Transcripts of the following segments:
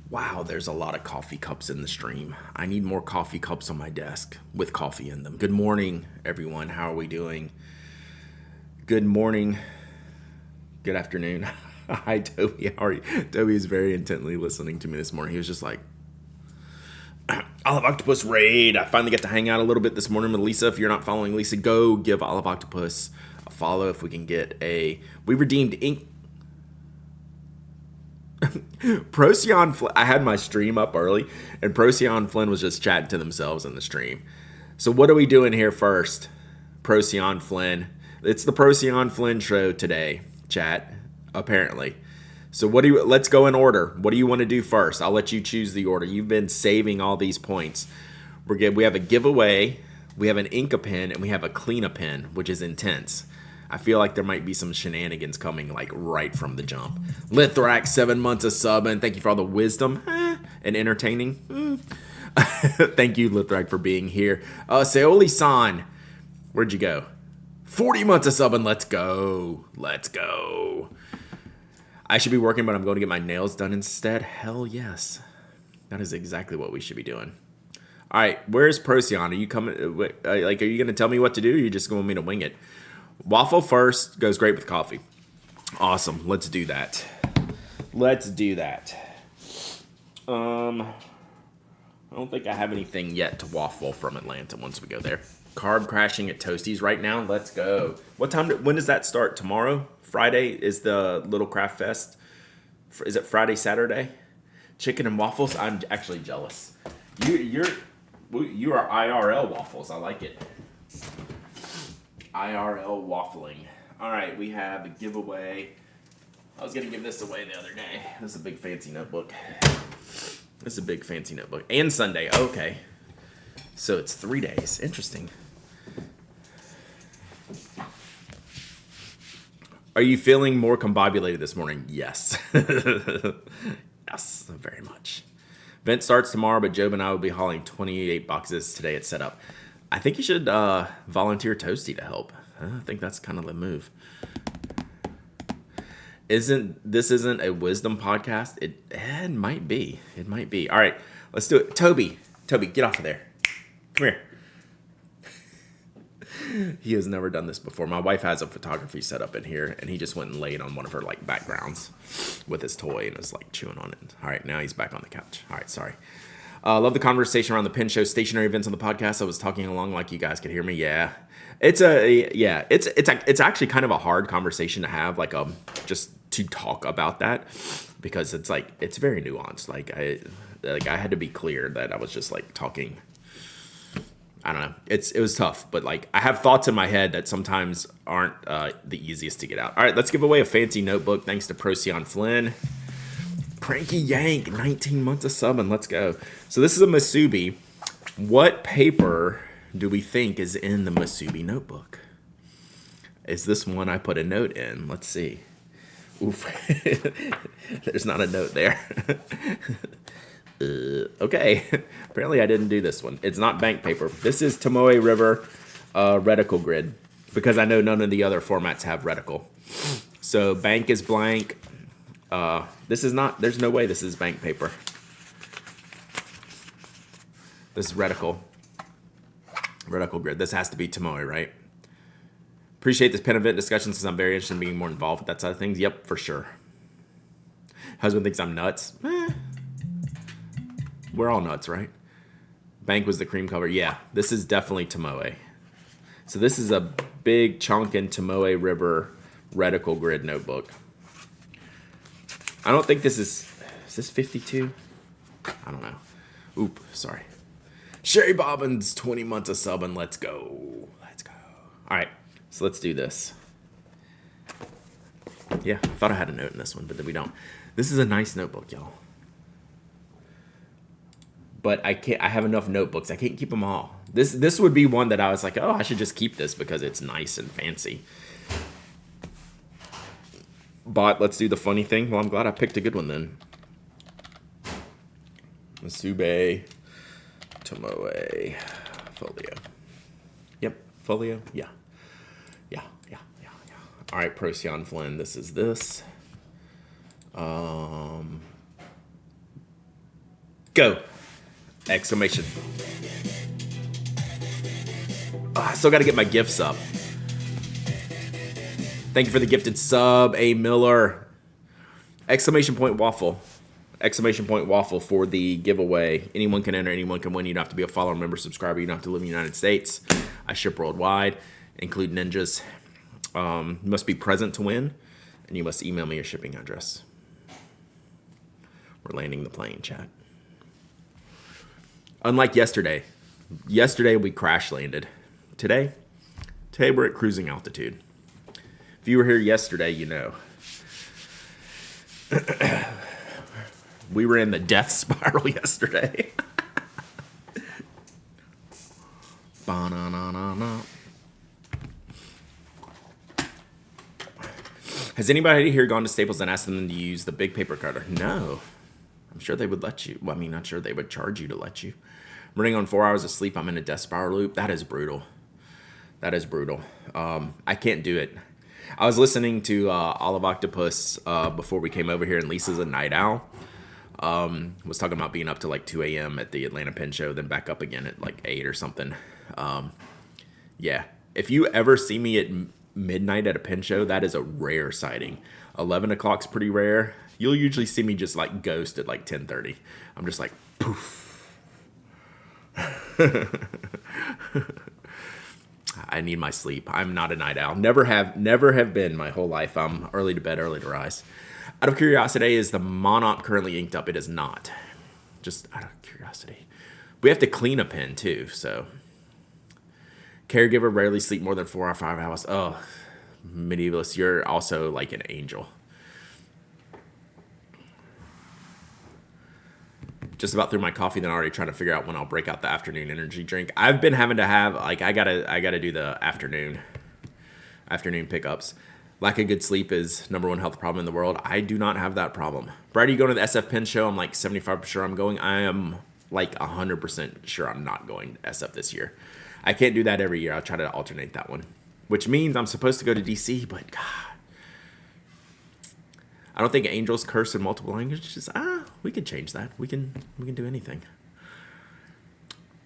Wow, there's a lot of coffee cups in the stream. I need more coffee cups on my desk with coffee in them. Good morning, everyone. How are we doing? Good morning. Good afternoon. Hi, Toby. How are you? Toby is very intently listening to me this morning. He was just like, Olive Octopus Raid. I finally get to hang out a little bit this morning with Lisa. If you're not following Lisa, go give Olive Octopus a follow if we can get a. We redeemed ink. Procyon Flynn, I had my stream up early, and Procyon Flynn was just chatting to themselves in the stream. So what are we doing here first? Procyon Flynn. It's the Procyon Flynn show today, chat, apparently. So let's go in order. What do you want to do first? I'll let you choose the order. You've been saving all these points. We're good. We have a giveaway, we have an Inca pen, and we have a Clean a pen, which is intense. I feel like there might be some shenanigans coming like right from the jump. Lithrak, 7 months of sub, and thank you for all the wisdom and entertaining. Thank you, Lithrak, for being here. Seoli-san, where'd you go? 40 months of sub, and let's go. Let's go. I should be working, but I'm going to get my nails done instead. Hell yes. That is exactly what we should be doing. All right, where's Procyon? Are you coming? Are you going to tell me what to do, or are you just going to want me to wing it? Waffle first goes great with coffee. Awesome. Let's do that. Let's do that. I don't think I have anything yet to waffle from Atlanta once we go there. Carb crashing at Toasties right now. Let's go. What time? When does that start? Tomorrow? Friday is the Little Craft Fest. Is it Friday, Saturday? Chicken and waffles. I'm actually jealous. You are IRL waffles. I like it. IRL waffling. All right, we have a giveaway. I was going to give this away the other day. This is a big fancy notebook. This is a big fancy notebook. And Sunday. Okay. So it's 3 days. Interesting. Are you feeling more combobulated this morning? Yes. Yes, very much. Event starts tomorrow, but Job and I will be hauling 28 boxes today at setup. I think you should volunteer Toasty to help. I think that's kind of the move. Isn't a wisdom podcast? It might be. It might be. All right, let's do it. Toby, get off of there. Come here. He has never done this before. My wife has a photography setup in here, and he just went and laid on one of her like backgrounds with his toy and is like chewing on it. All right, now he's back on the couch. All right, sorry. Love the conversation around the pin show stationary events on the podcast. I was talking along like you guys could hear me. Yeah, it's actually kind of a hard conversation to have, like just to talk about that, because it's very nuanced. I had to be clear that I was just like talking. I don't know. It was tough, but like I have thoughts in my head that sometimes aren't the easiest to get out. All right, let's give away a fancy notebook thanks to Procyon Flynn. Cranky Yank, 19 months of subbing. Let's go. So this is a Masubi. What paper do we think is in the Masubi notebook? Is this one I put a note in? Let's see. Oof. There's not a note there. Okay. Apparently I didn't do this one. It's not bank paper. This is Tomoe River reticle grid, because I know none of the other formats have reticle. So bank is blank. This is not, there's no way this is bank paper. This is reticle grid. This has to be Tomoe, right? Appreciate this pen event discussion since I'm very interested in being more involved with that side of things. Yep, for sure. Husband thinks I'm nuts. We're all nuts, right? Bank was the cream color. Yeah, this is definitely Tomoe. So this is a big chunkin' Tomoe River reticle grid notebook. I don't think this is this 52? I don't know. Oop, sorry. Sherry Bobbins, 20 months of subbing. Let's go. Let's go. All right, so let's do this. Yeah, I thought I had a note in this one, but we don't. This is a nice notebook, y'all. But I have enough notebooks. I can't keep them all. This would be one that I was like, oh, I should just keep this because it's nice and fancy. But let's do the funny thing. Well, I'm glad I picked a good one then. Masube, Tomoe, Folio. Yep, Folio. Yeah. All right, Procyon Flynn. This is this. Go! Exclamation. Oh, I still got to get my gifts up. Thank you for the gifted sub, A. Miller. Exclamation point waffle. Exclamation point waffle for the giveaway. Anyone can enter, anyone can win. You don't have to be a follower, member, subscriber. You don't have to live in the United States. I ship worldwide, include ninjas. You must be present to win, and you must email me your shipping address. We're landing the plane, chat. Unlike yesterday. Yesterday we crash landed. Today we're at cruising altitude. If you were here yesterday, you know. We were in the death spiral yesterday. Ba-na-na-na-na. Has anybody here gone to Staples and asked them to use the big paper cutter? No. I'm sure they would let you. Well, I mean, not sure they would charge you to let you. I'm running on 4 hours of sleep. I'm in a death spiral loop. That is brutal. That is brutal. I can't do it. I was listening to Olive Octopus before we came over here, and Lisa's a night owl. Was talking about being up to like 2 a.m. at the Atlanta Pen Show, then back up again at like 8 or something. Yeah. If you ever see me at midnight at a pen show, that is a rare sighting. 11 o'clock's pretty rare. You'll usually see me just like ghost at like 10:30. I'm just like, poof. I need my sleep. I'm not a night owl. Never have been my whole life. I'm early to bed, early to rise. Out of curiosity, is the Monarch currently inked up? It is not. Just out of curiosity. We have to clean a pen too, so. Caregiver rarely sleep more than 4 or 5 hours. Oh, medievalist, you're also like an angel. Just about through my coffee, then already trying to figure out when I'll break out the afternoon energy drink. I've been having to have like I gotta do the afternoon pickups. Lack of good sleep is #1 health problem in the world. I do not have that problem. Brad, are you going to the SF Pen Show? I'm like 75% sure I'm going. I am like 100% sure I'm not going to SF this year. I can't do that every year. I'll try to alternate that one, which means I'm supposed to go to DC, but God, I don't think angels curse in multiple languages. We can change that. We can do anything.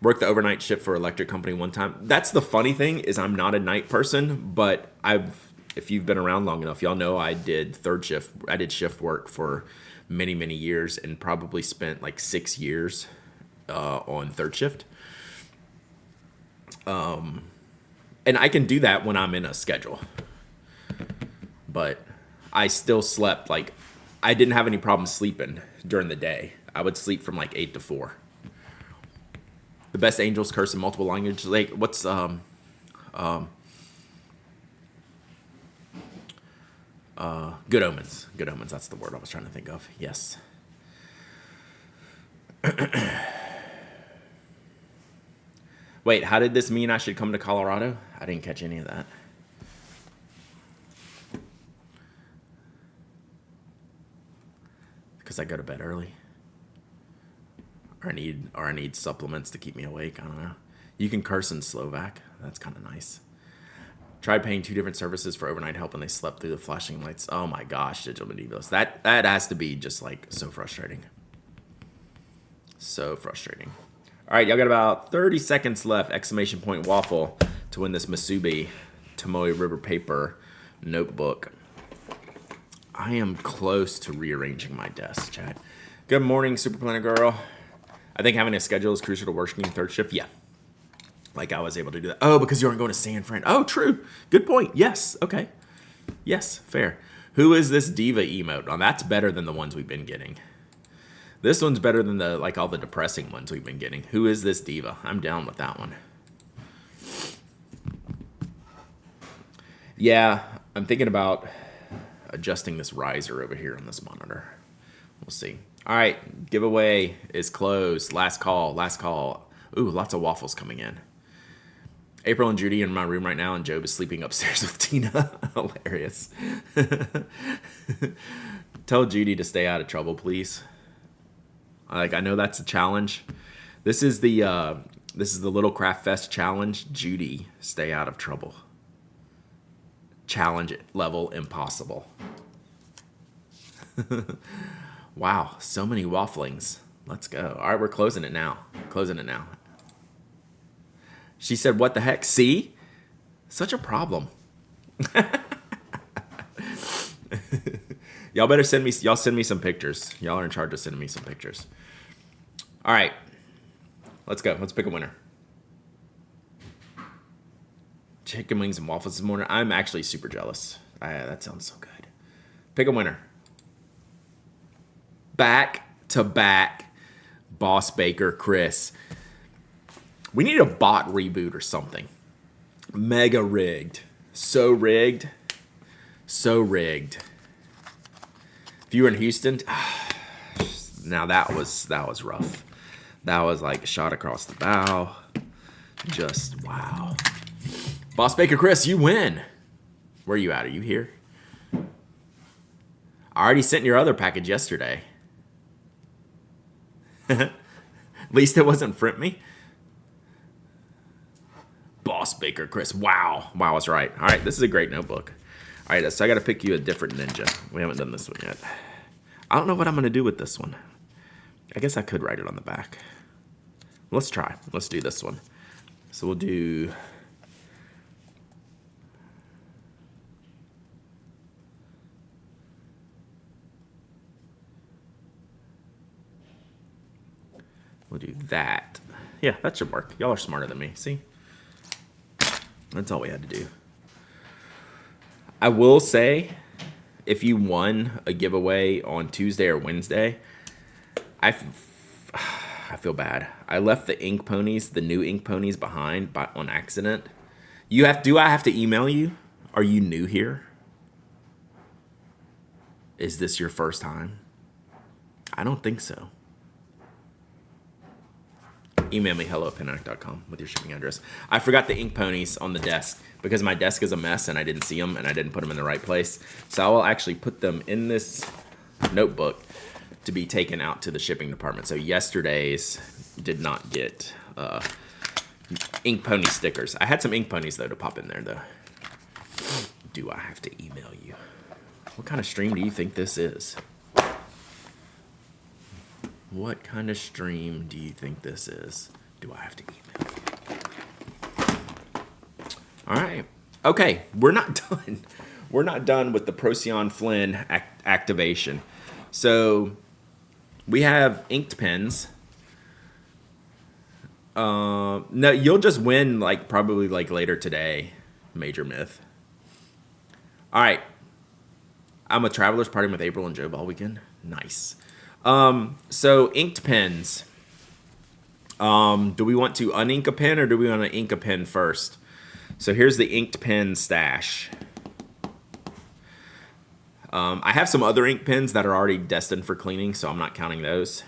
Worked the overnight shift for an electric company one time. That's the funny thing is I'm not a night person, but if you've been around long enough, y'all know I did third shift. I did shift work for many, many years and probably spent like 6 years on third shift. And I can do that when I'm in a schedule, but I still slept. Like I didn't have any problem sleeping during the day. I would sleep from like 8 to 4. The best angels curse in multiple languages. Like what's good omens. Good omens. That's the word I was trying to think of. Yes. Wait, how did this mean I should come to Colorado? I didn't catch any of that. Because I go to bed early. Or I need supplements to keep me awake. I don't know. You can curse in Slovak. That's kind of nice. Tried paying 2 different services for overnight help and they slept through the flashing lights. Oh my gosh, digital medievalist. That has to be just like so frustrating. So frustrating. All right, y'all got about 30 seconds left. Exclamation point waffle to win this Masubi Tomoe River paper notebook. I am close to rearranging my desk, chat. Good morning, Super Planner Girl. I think having a schedule is crucial to working third shift. Yeah. Like I was able to do that. Oh, because you aren't going to San Fran. Oh, true. Good point. Yes. Okay. Yes. Fair. Who is this diva emote? Oh, that's better than the ones we've been getting. This one's better than the all the depressing ones we've been getting. Who is this diva? I'm down with that one. Yeah, I'm thinking about adjusting this riser over here on this monitor. We'll see. All right, giveaway is closed. Last call. Ooh, lots of waffles coming in. April and Judy are in my room right now, and Job is sleeping upstairs with Tina. Hilarious. Tell Judy to stay out of trouble, please. Like I know that's a challenge. This is the Little Craft Fest challenge. Judy, stay out of trouble. Challenge level impossible. Wow, so many wafflings. Let's go. All right, we're closing it now. Closing it now. She said, what the heck? See? Such a problem. Y'all better send me some pictures. Y'all are in charge of sending me some pictures. All right. Let's go. Let's pick a winner. Chicken wings and waffles this morning. I'm actually super jealous. That sounds so good. Pick a winner. Back to back, Boss Baker Chris. We need a bot reboot or something. Mega rigged. So rigged. So rigged. If you were in Houston, now that was rough. That was like a shot across the bow. Just wow. Boss Baker Chris, you win. Where are you at? Are you here? I already sent your other package yesterday. At least it wasn't Front Me. Boss Baker Chris. Wow. Wow, I was right. All right, this is a great notebook. All right, so I got to pick you a different ninja. We haven't done this one yet. I don't know what I'm going to do with this one. I guess I could write it on the back. Let's try. Let's do this one. So we'll do... We'll do that. Yeah, that should work. Y'all are smarter than me. See? That's all we had to do. I will say, if you won a giveaway on Tuesday or Wednesday, I feel bad. I left the ink ponies, the new ink ponies behind on accident. Do I have to email you? Are you new here? Is this your first time? I don't think so. Email me hello@pinac.com with your shipping address. I forgot the ink ponies on the desk because my desk is a mess and I didn't see them and I didn't put them in the right place. So I will actually put them in this notebook to be taken out to the shipping department. So yesterday's did not get ink pony stickers. I had some ink ponies though to pop in there though. Do I have to email you? What kind of stream do you think this is? What kind of stream do you think this is? Do I have to email you? All right. Okay, we're not done. We're not done with the Procyon Flynn activation. So we have inked pens. No, you'll just win probably later today. Major myth. All right. I'm a traveler's partying with April and Joe all weekend. Nice. So inked pens. Do we want to unink a pen or do we want to ink a pen first? So here's the inked pen stash. I have some other ink pens that are already destined for cleaning, so I'm not counting those.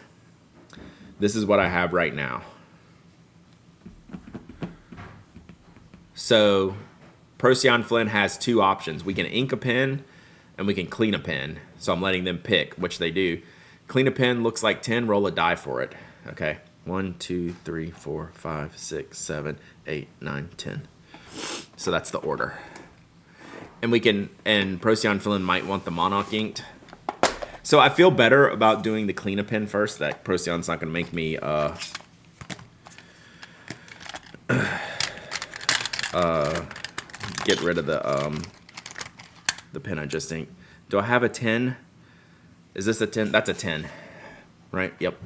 This is what I have right now. So Procyon Flynn has two options. We can ink a pen and we can clean a pen. So I'm letting them pick, which they do. Clean a pen looks like 10, roll a die for it. Okay. 1, 2, 3, 4, 5, 6, 7, 8, 9, 10. So that's the order. And Procyon Flynn might want the Monarch inked. So I feel better about doing the clean a pen first. That Procyon's not going to make me get rid of the pen I just inked. Do I have a 10? Is this a 10? That's a 10, right? Yep.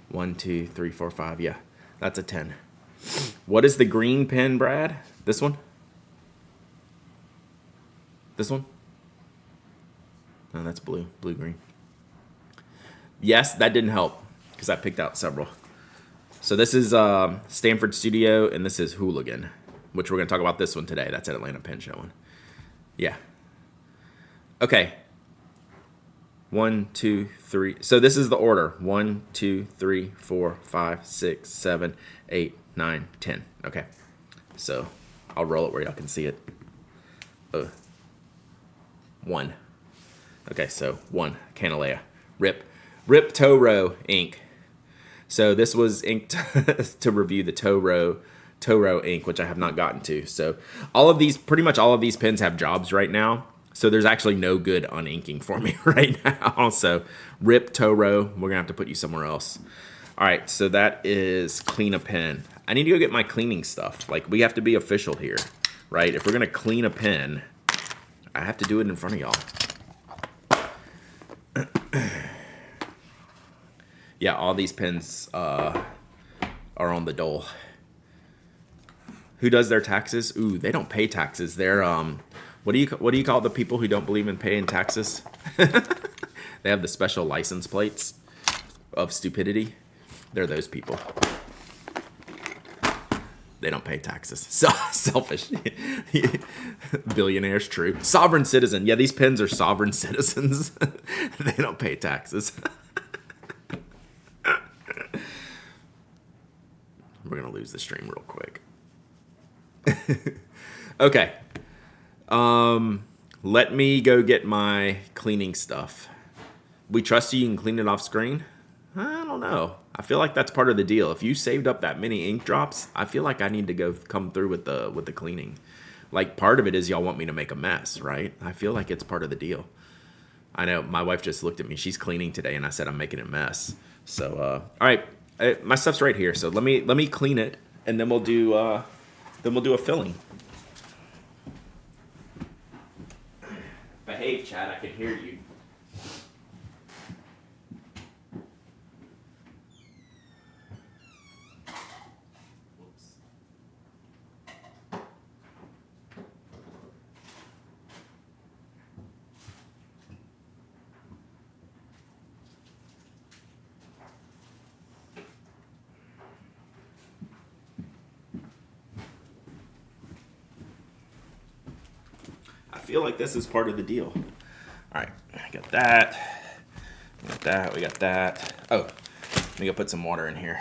1, 2, 3, 4, 5. Yeah, that's a 10. What is the green pen, Brad? This one? This one? No, that's blue. Blue-green. Yes, that didn't help because I picked out several. So this is Stanford Studio, and this is Hooligan, which we're going to talk about this one today. That's at Atlanta Pen Show one. Yeah. Okay. 1, 2, 3. So this is the order. 1, 2, 3, 4, 5, 6, 7, 8, 9, 10. Okay. So I'll roll it where y'all can see it. 1. Okay, so 1. Canalea. Rip Toro ink. So this was inked to review the Toro ink, which I have not gotten to. So pretty much all of these pens have jobs right now. So there's actually no good uninking for me right now. So Rip Toro, we're gonna have to put you somewhere else. All right, so that is clean a pen. I need to go get my cleaning stuff. Like, we have to be official here, right? If we're gonna clean a pen, I have to do it in front of y'all. Yeah, all these pens are on the dole. Who does their taxes? Ooh, they don't pay taxes. They're what do you call the people who don't believe in paying taxes? They have the special license plates of stupidity. They're those people. They don't pay taxes. So selfish. Billionaires, true. Sovereign citizen. Yeah, these pens are sovereign citizens. They don't pay taxes. We're going to lose the stream real quick. Okay. Let me go get my cleaning stuff. We trust you can clean it off screen? I don't know. I feel like that's part of the deal. If you saved up that many ink drops, I feel like I need to come through with the cleaning. Like, part of it is y'all want me to make a mess, right? I feel like it's part of the deal. I know my wife just looked at me. She's cleaning today, and I said I'm making a mess. So, all right, my stuff's right here. So let me clean it, and then we'll do a filling. Behave, Chad. I can hear you. I feel like this is part of the deal. All right, I got that. We got that. We got that. Oh, let me go put some water in here.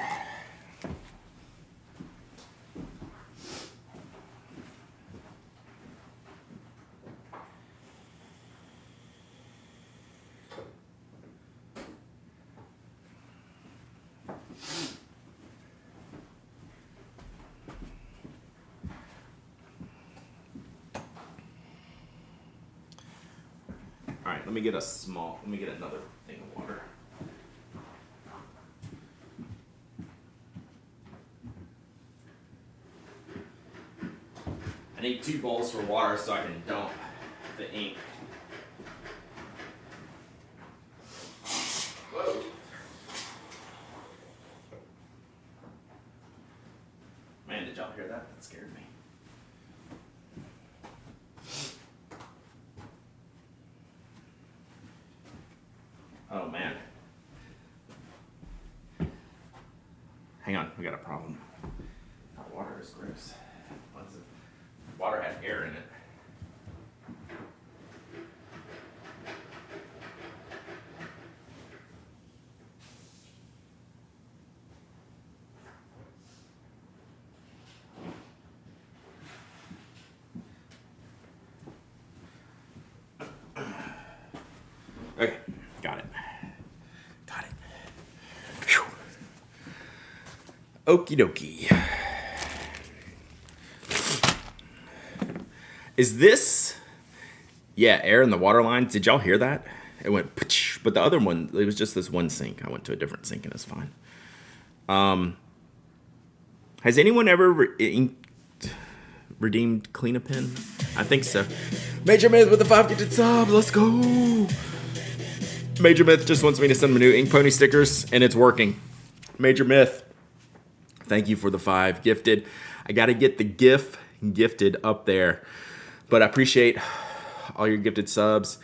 All right, let me get another thing of water. I need 2 bowls for water so I can dump the ink. Whoa. Man, did y'all hear that? That scared me. Oh, man. Hang on, we got a problem. That water is gross. What is it? Water had air in it. Okay, got it. Got it. Whew. Okie dokie. Is this... Yeah, air in the water lines. Did y'all hear that? It went... But the other one, it was just this one sink. I went to a different sink and it's fine. Has anyone ever redeemed Clean a Pen? I think so. Major Myth with the 5 gifted sub. Let's go. Major Myth just wants me to send him a new Ink Pony stickers, and it's working. Major Myth, thank you for the 5 gifted. I got to get the GIF gifted up there, but I appreciate all your gifted subs.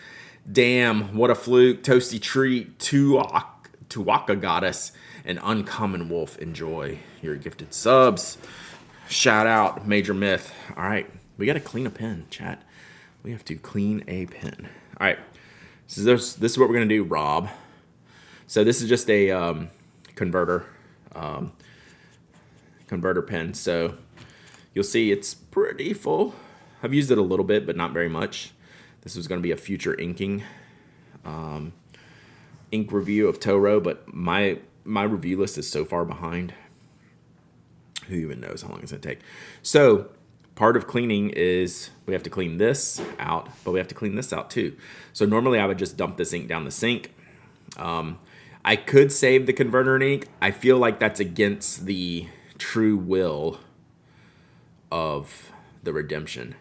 Damn, what a fluke. Toasty Treat, Tuwaka Goddess, and Uncommon Wolf. Enjoy your gifted subs. Shout out, Major Myth. All right, we got to clean a pen, chat. We have to clean a pen. All right. So this is what we're going to do, Rob. So this is just a converter pen. So you'll see it's pretty full. I've used it a little bit, but not very much. This was going to be a future inking ink review of Toro, but my review list is so far behind. Who even knows how long it's going to take? So part of cleaning is we have to clean this out, but we have to clean this out too. So normally I would just dump this ink down the sink. I could save the converter in ink. I feel like that's against the true will of the redemption.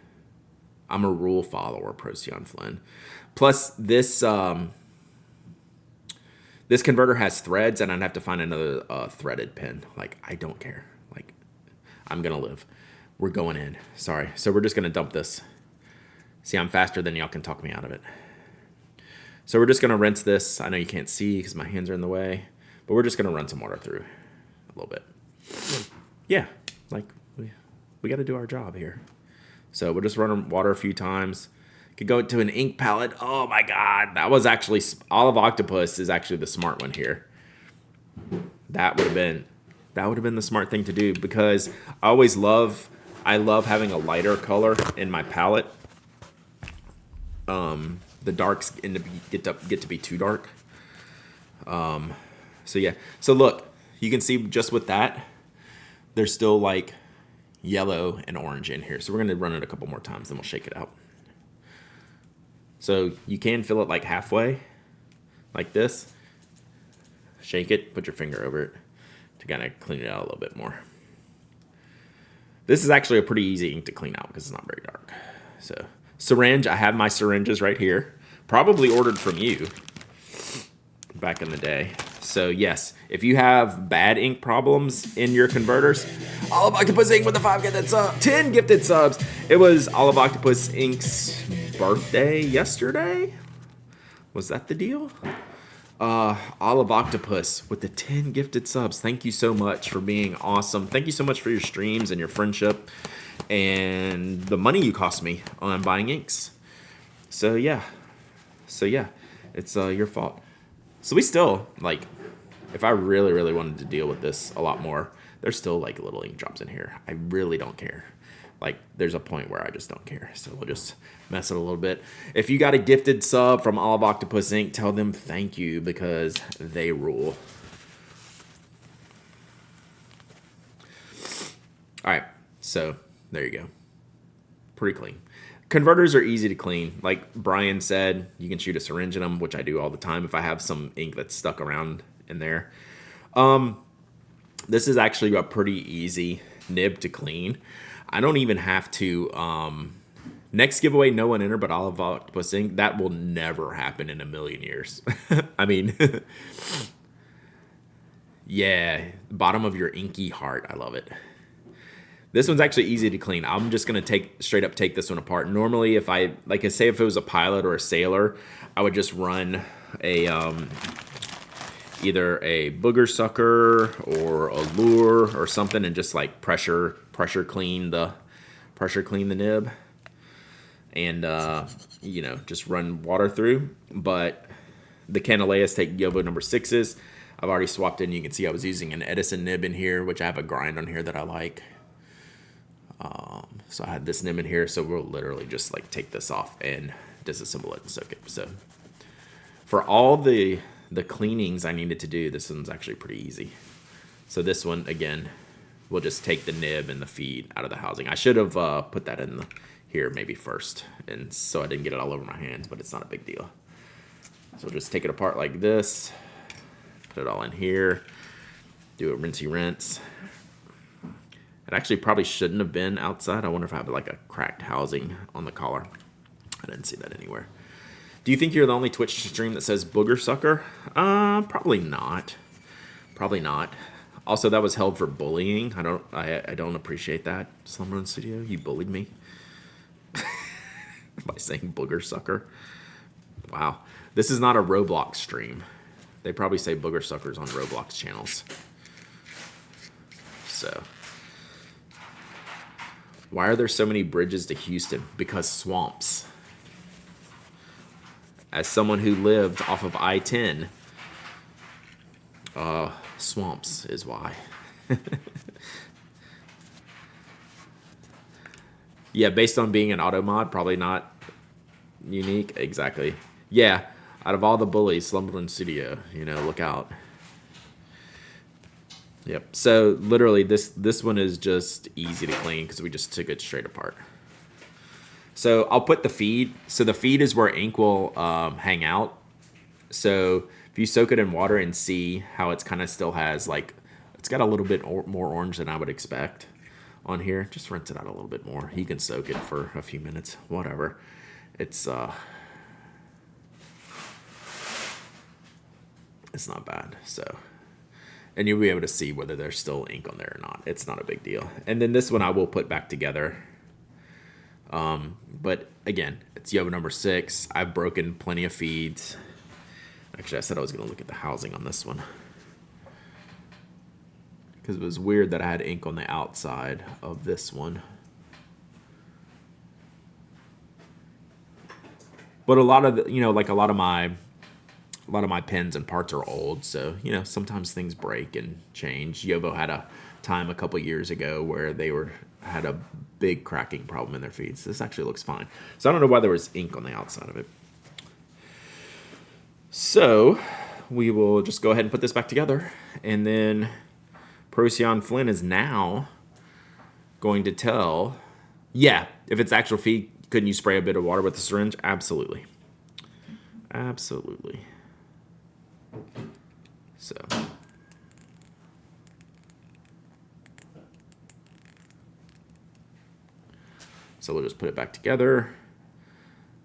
I'm a rule follower, Procyon Flynn. Plus, this converter has threads, and I'd have to find another threaded pin. Like, I don't care. Like, I'm gonna live. We're going in. Sorry. So we're just gonna dump this. See, I'm faster than y'all can talk me out of it. So we're just gonna rinse this. I know you can't see because my hands are in the way, but we're just gonna run some water through a little bit. Yeah, like we got to do our job here. So we'll just run water a few times. Could go to an ink palette. Oh my God, that was actually Olive Octopus is actually the smart one here. That would have been the smart thing to do because I love having a lighter color in my palette. The darks get to be too dark. So yeah. So look, you can see just with that, there's still like yellow and orange in here. So we're gonna run it a couple more times, then we'll shake it out. So you can fill it like halfway, like this. Shake it, put your finger over it to kind of clean it out a little bit more. This is actually a pretty easy ink to clean out because it's not very dark. So syringe, I have my syringes right here. Probably ordered from you back in the day. So yes, if you have bad ink problems in your converters, Olive Octopus Ink with the 5 gifted subs, 10 gifted subs. It was Olive Octopus Ink's birthday yesterday. Was that the deal? Olive Octopus with the 10 gifted subs. Thank you so much for being awesome. Thank you so much for your streams and your friendship and the money you cost me on buying inks. So yeah, it's your fault. So we still, like, if I really, really wanted to deal with this a lot more, there's still, like, little ink drops in here. I really don't care. Like, there's a point where I just don't care. So we'll just mess it a little bit. If you got a gifted sub from Olive Octopus Ink, tell them thank you because they rule. All right, so there you go. Pretty clean. Converters are easy to clean. Like Brian said, you can shoot a syringe in them, which I do all the time if I have some ink that's stuck around in there. This is actually a pretty easy nib to clean. I don't even have to... next giveaway, no one enter but Olive Octopus Ink. That will never happen in a million years. I mean... yeah, bottom of your inky heart. I love it. This one's actually easy to clean. I'm just going to straight up take this one apart. Normally, if I say if it was a pilot or a sailor, I would just run a either a booger sucker or a lure or something and just like pressure clean the nib and just run water through. But the Canaleas take Yovo number 6s. I've already swapped in. You can see I was using an Edison nib in here, which I have a grind on here that I like. So I had this nib in here, so we'll literally just like take this off and disassemble it and soak it. So for all the cleanings I needed to do, this one's actually pretty easy. So this one, again, we'll just take the nib and the feed out of the housing. I should have put that in here maybe first, and so I didn't get it all over my hands, but it's not a big deal. So we'll just take it apart like this, put it all in here, do a rinsey rinse. It actually probably shouldn't have been outside. I wonder if I have like a cracked housing on the collar. I didn't see that anywhere. Do you think you're the only Twitch stream that says booger sucker? Probably not. Probably not. Also, that was held for bullying. I don't appreciate that. Slumber Studio, you bullied me by saying booger sucker. Wow. This is not a Roblox stream. They probably say booger suckers on Roblox channels. So... why are there so many bridges to Houston? Because swamps. As someone who lived off of I-10, swamps is why. Yeah, based on being an auto mod, probably not unique. Exactly. Yeah, out of all the bullies, Slumberland Studio, look out. Yep. So literally, this one is just easy to clean because we just took it straight apart. So I'll put the feed. So the feed is where ink will hang out. So If you soak it in water and see how it's kind of still has like, it's got a little bit more orange than I would expect on here. Just rinse it out a little bit more. You can soak it for a few minutes, whatever. It's not bad. So, and you'll be able to see whether there's still ink on there or not. It's not a big deal. And then this one I will put back together. But again, it's Yovo number 6. I've broken plenty of feeds. Actually, I said I was going to look at the housing on this one, because it was weird that I had ink on the outside of this one. But a lot of the, like a lot of my pens and parts are old, so sometimes things break and change. Yovo had a time a couple years ago where they had a big cracking problem in their feeds. This actually looks fine. So I don't know why there was ink on the outside of it. So we will just go ahead and put this back together, and then Procyon Flynn is now going to tell, yeah, if it's actual feed, couldn't you spray a bit of water with the syringe? Absolutely. Absolutely. So we'll just put it back together.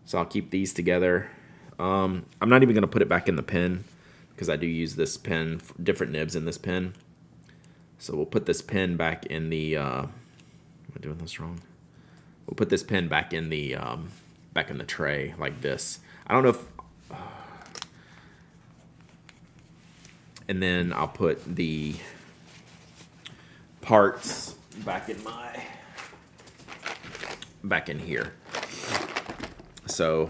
So I'll keep these together. I'm not even going to put it back in the pen, because I do use this pen, different nibs in this pen. So we'll put this pen back in the, am I doing this wrong? We'll put this pen back in the tray like this. I don't know if, and then I'll put the parts back in here. So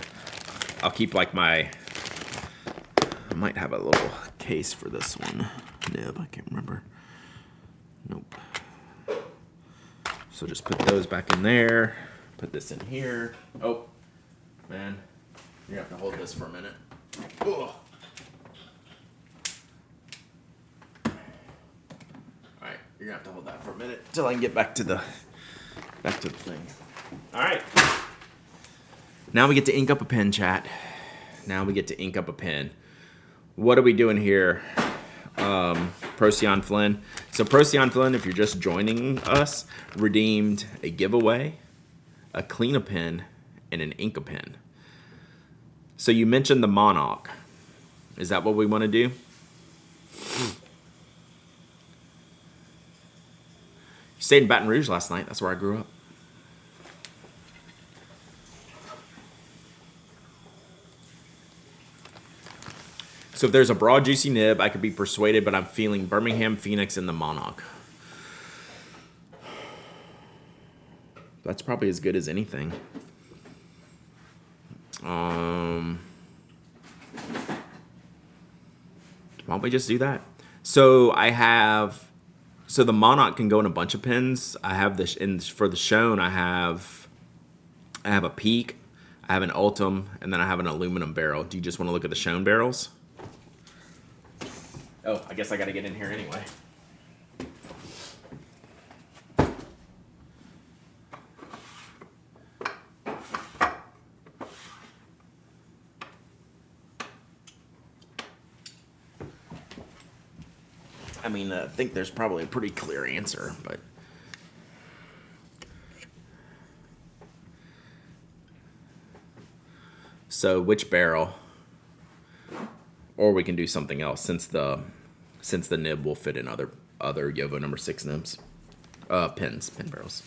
I'll keep like I might have a little case for this one. Nib, I can't remember. Nope. So just put those back in there. Put this in here. Oh, man. You're going to have to hold this for a minute. Ugh. Alright, you're going to have to hold that for a minute until I can get back to the thing. Alright. Now we get to ink up a pen, chat. Now we get to ink up a pen. What are we doing here? Procyon Flynn. So Procyon Flynn, if you're just joining us, redeemed a giveaway, a clean a pen, and an ink a pen. So you mentioned the Monarch. Is that what we want to do? You stayed in Baton Rouge last night. That's where I grew up. So if there's a broad, juicy nib, I could be persuaded, but I'm feeling Birmingham, Phoenix, and the Monarch. That's probably as good as anything. Why don't we just do that? So so the Monarch can go in a bunch of pens. I have this, for the Shown, I have a Peak, I have an Ultim, and then I have an aluminum barrel. Do you just want to look at the Shown barrels? Oh, I guess I got to get in here anyway. I mean, I think there's probably a pretty clear answer, but... So, which barrel? Or we can do something else, since the nib will fit in other Yovo number 6 nibs. Pen barrels.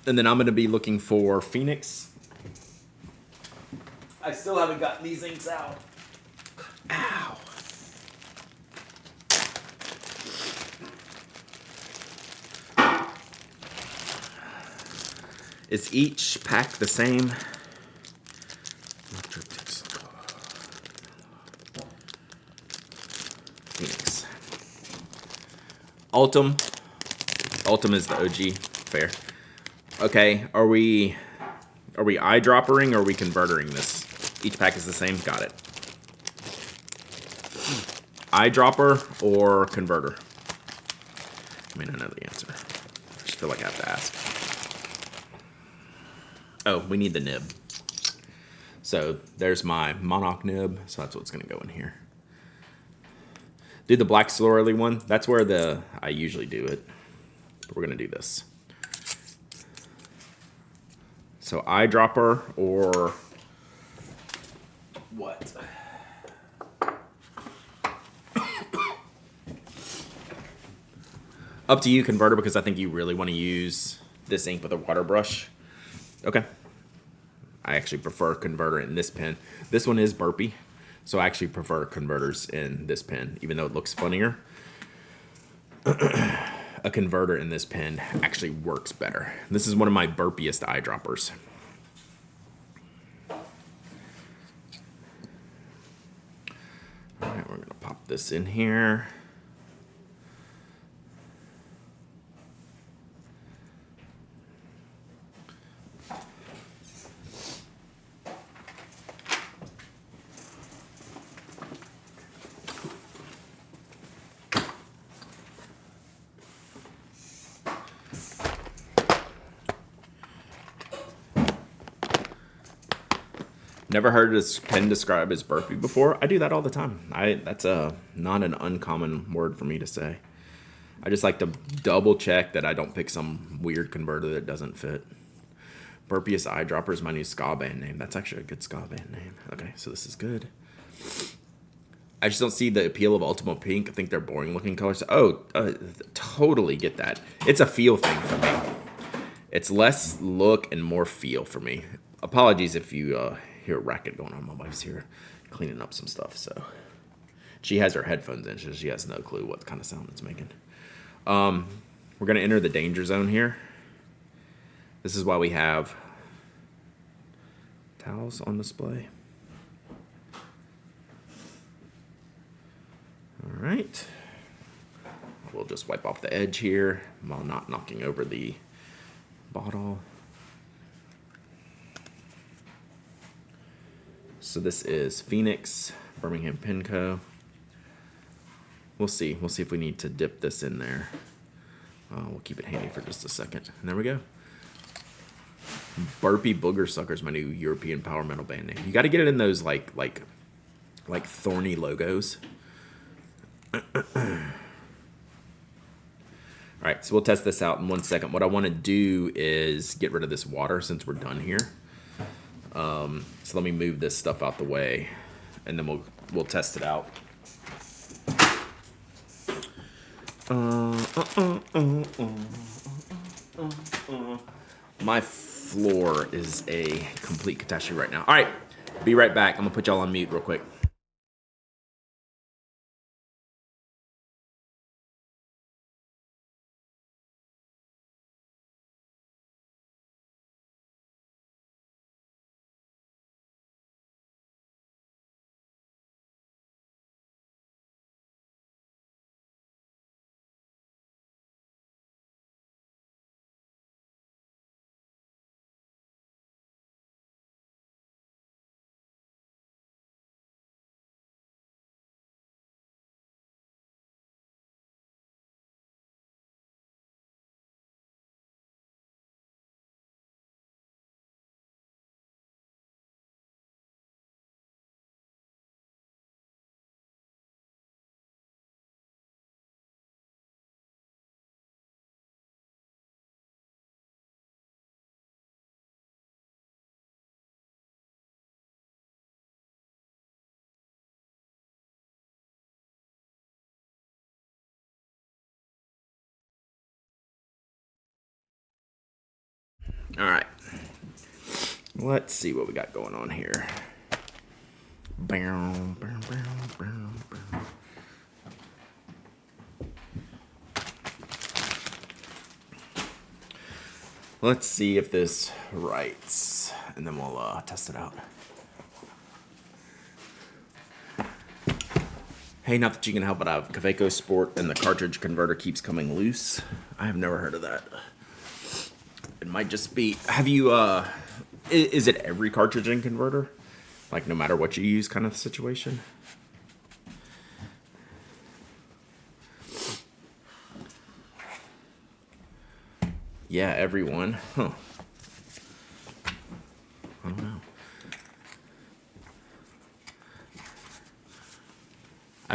And then I'm going to be looking for Phoenix. I still haven't gotten these inks out. Ow. Is each pack the same? Phoenix. Ultim. Ultim is the OG. Fair. Okay, are we eyedroppering or are we convertering this? Each pack is the same? Got it. Eyedropper or converter? I mean, I know the answer. I just feel like I have to ask. Oh, we need the nib. So there's my monarch nib. So that's what's going to go in here. Do the black swirly one. That's where I usually do it. But we're going to do this. So eyedropper or what? Up to you, converter, because I think you really want to use this ink with a water brush. Okay. I actually prefer converter in this pen. This one is burpy, so I actually prefer converters in this pen, even though it looks funnier. A converter in this pen actually works better. This is one of my burpiest eyedroppers. All right, we're gonna pop this in here. Never heard this pen described as burpy before. I do that all the time. That's not an uncommon word for me to say. I just like to double check that I don't pick some weird converter that doesn't fit. Burpiest eyedropper is my new ska band name. That's actually a good ska band name. Okay, so this is good. I just don't see the appeal of Ultimo Pink. I think they're boring looking colors. Totally get that. It's a feel thing for me. It's less look and more feel for me. Apologies if you hear a racket going on. My wife's here cleaning up some stuff, so she has her headphones in, so she has no clue what kind of sound it's making. We're going to enter the danger zone here. This is why we have towels on display. All right. We'll just wipe off the edge here while not knocking over the bottle. So this is Phoenix, Birmingham Pen Co. We'll see. We'll see if we need to dip this in there. We'll keep it handy for just a second. And there we go. Burpy Booger Sucker is my new European power metal band name. You got to get it in those like thorny logos. All right, so we'll test this out in 1 second. What I want to do is get rid of this water since we're done here. So let me move this stuff out the way, and then we'll test it out. My floor is a complete catastrophe right now. All right, be right back. I'm gonna put y'all on mute real quick. All right. Let's see what we got going on here. Let's see if this writes, and then we'll test it out. Hey, not that you can help, but I have Kaweco Sport, and the cartridge converter keeps coming loose. I have never heard of that. It might just be. Have you? Is it every cartridge and converter? Like no matter what you use, kind of situation. Yeah, everyone. Huh. I don't know.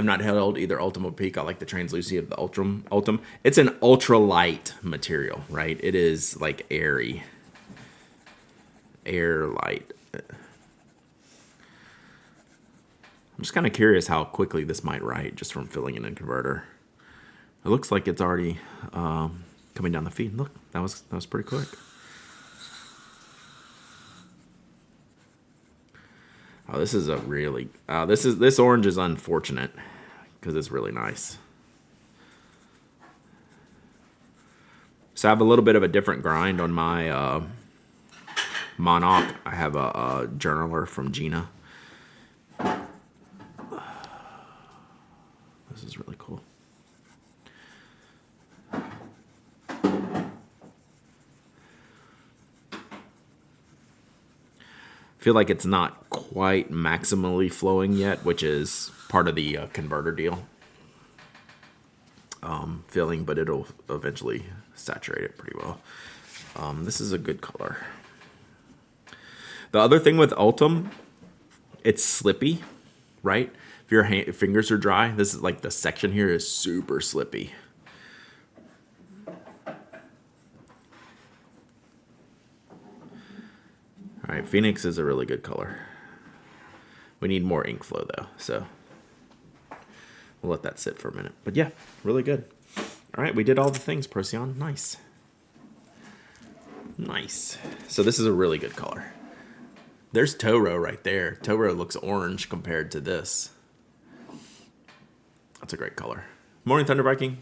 I've not held either Ultim or Peak. I like the translucency of the Ultim. It's an ultra light material, right? It is like airy. Air light. I'm just kind of curious how quickly this might write just from filling it in converter. It looks like it's already coming down the feed. Look, that was pretty quick. Oh, this is a really this orange is unfortunate because it's really nice. So I have a little bit of a different grind on my Monarch. I have a journaler from Gina. This is really cool. Feel like it's not quite maximally flowing yet, which is part of the converter deal. Filling, but it'll eventually saturate it pretty well. This is a good color. The other thing with Ultim, it's slippy, right? If your fingers are dry, this is like the section here is super slippy. All right, Phoenix is a really good color. We need more ink flow though, so we'll let that sit for a minute. But yeah, really good. All right, we did all the things, Procyon. Nice. Nice. So this is a really good color. There's Toro right there. Toro looks orange compared to this. That's a great color. Morning, Thunder Viking.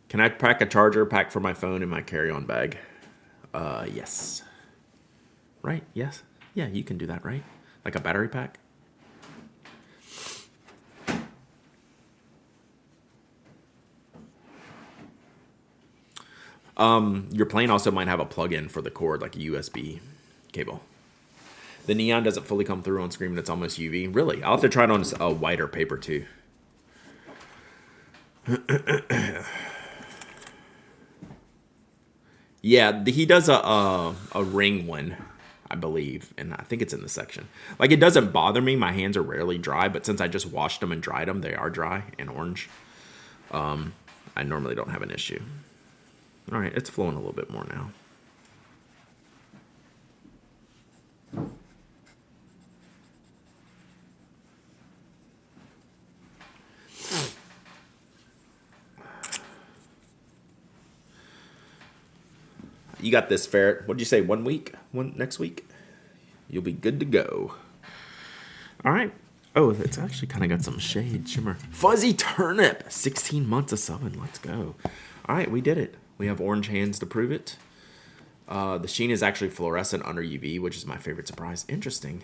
Can I pack a charger pack for my phone in my carry-on bag? Yes. Right? Yes. Yeah, you can do that, right? Like a battery pack? Your plane also might have a plug-in for the cord, like a USB cable. The neon doesn't fully come through on screen, but it's almost UV. Really? I'll have to try it on a whiter paper, too. Yeah, he does a ring one, I believe, and I think it's in the section. Like, it doesn't bother me. My hands are rarely dry, but since I just washed them and dried them, they are dry and orange. I normally don't have an issue. All right, it's flowing a little bit more now. You got this, Ferret. What'd you say, 1 week? Next week? You'll be good to go. All right. Oh, it's actually kind of got some shade, shimmer. Fuzzy Turnip, 16 months of subbing. Let's go. All right, we did it. We have orange hands to prove it. The sheen is actually fluorescent under UV, which is my favorite surprise. Interesting.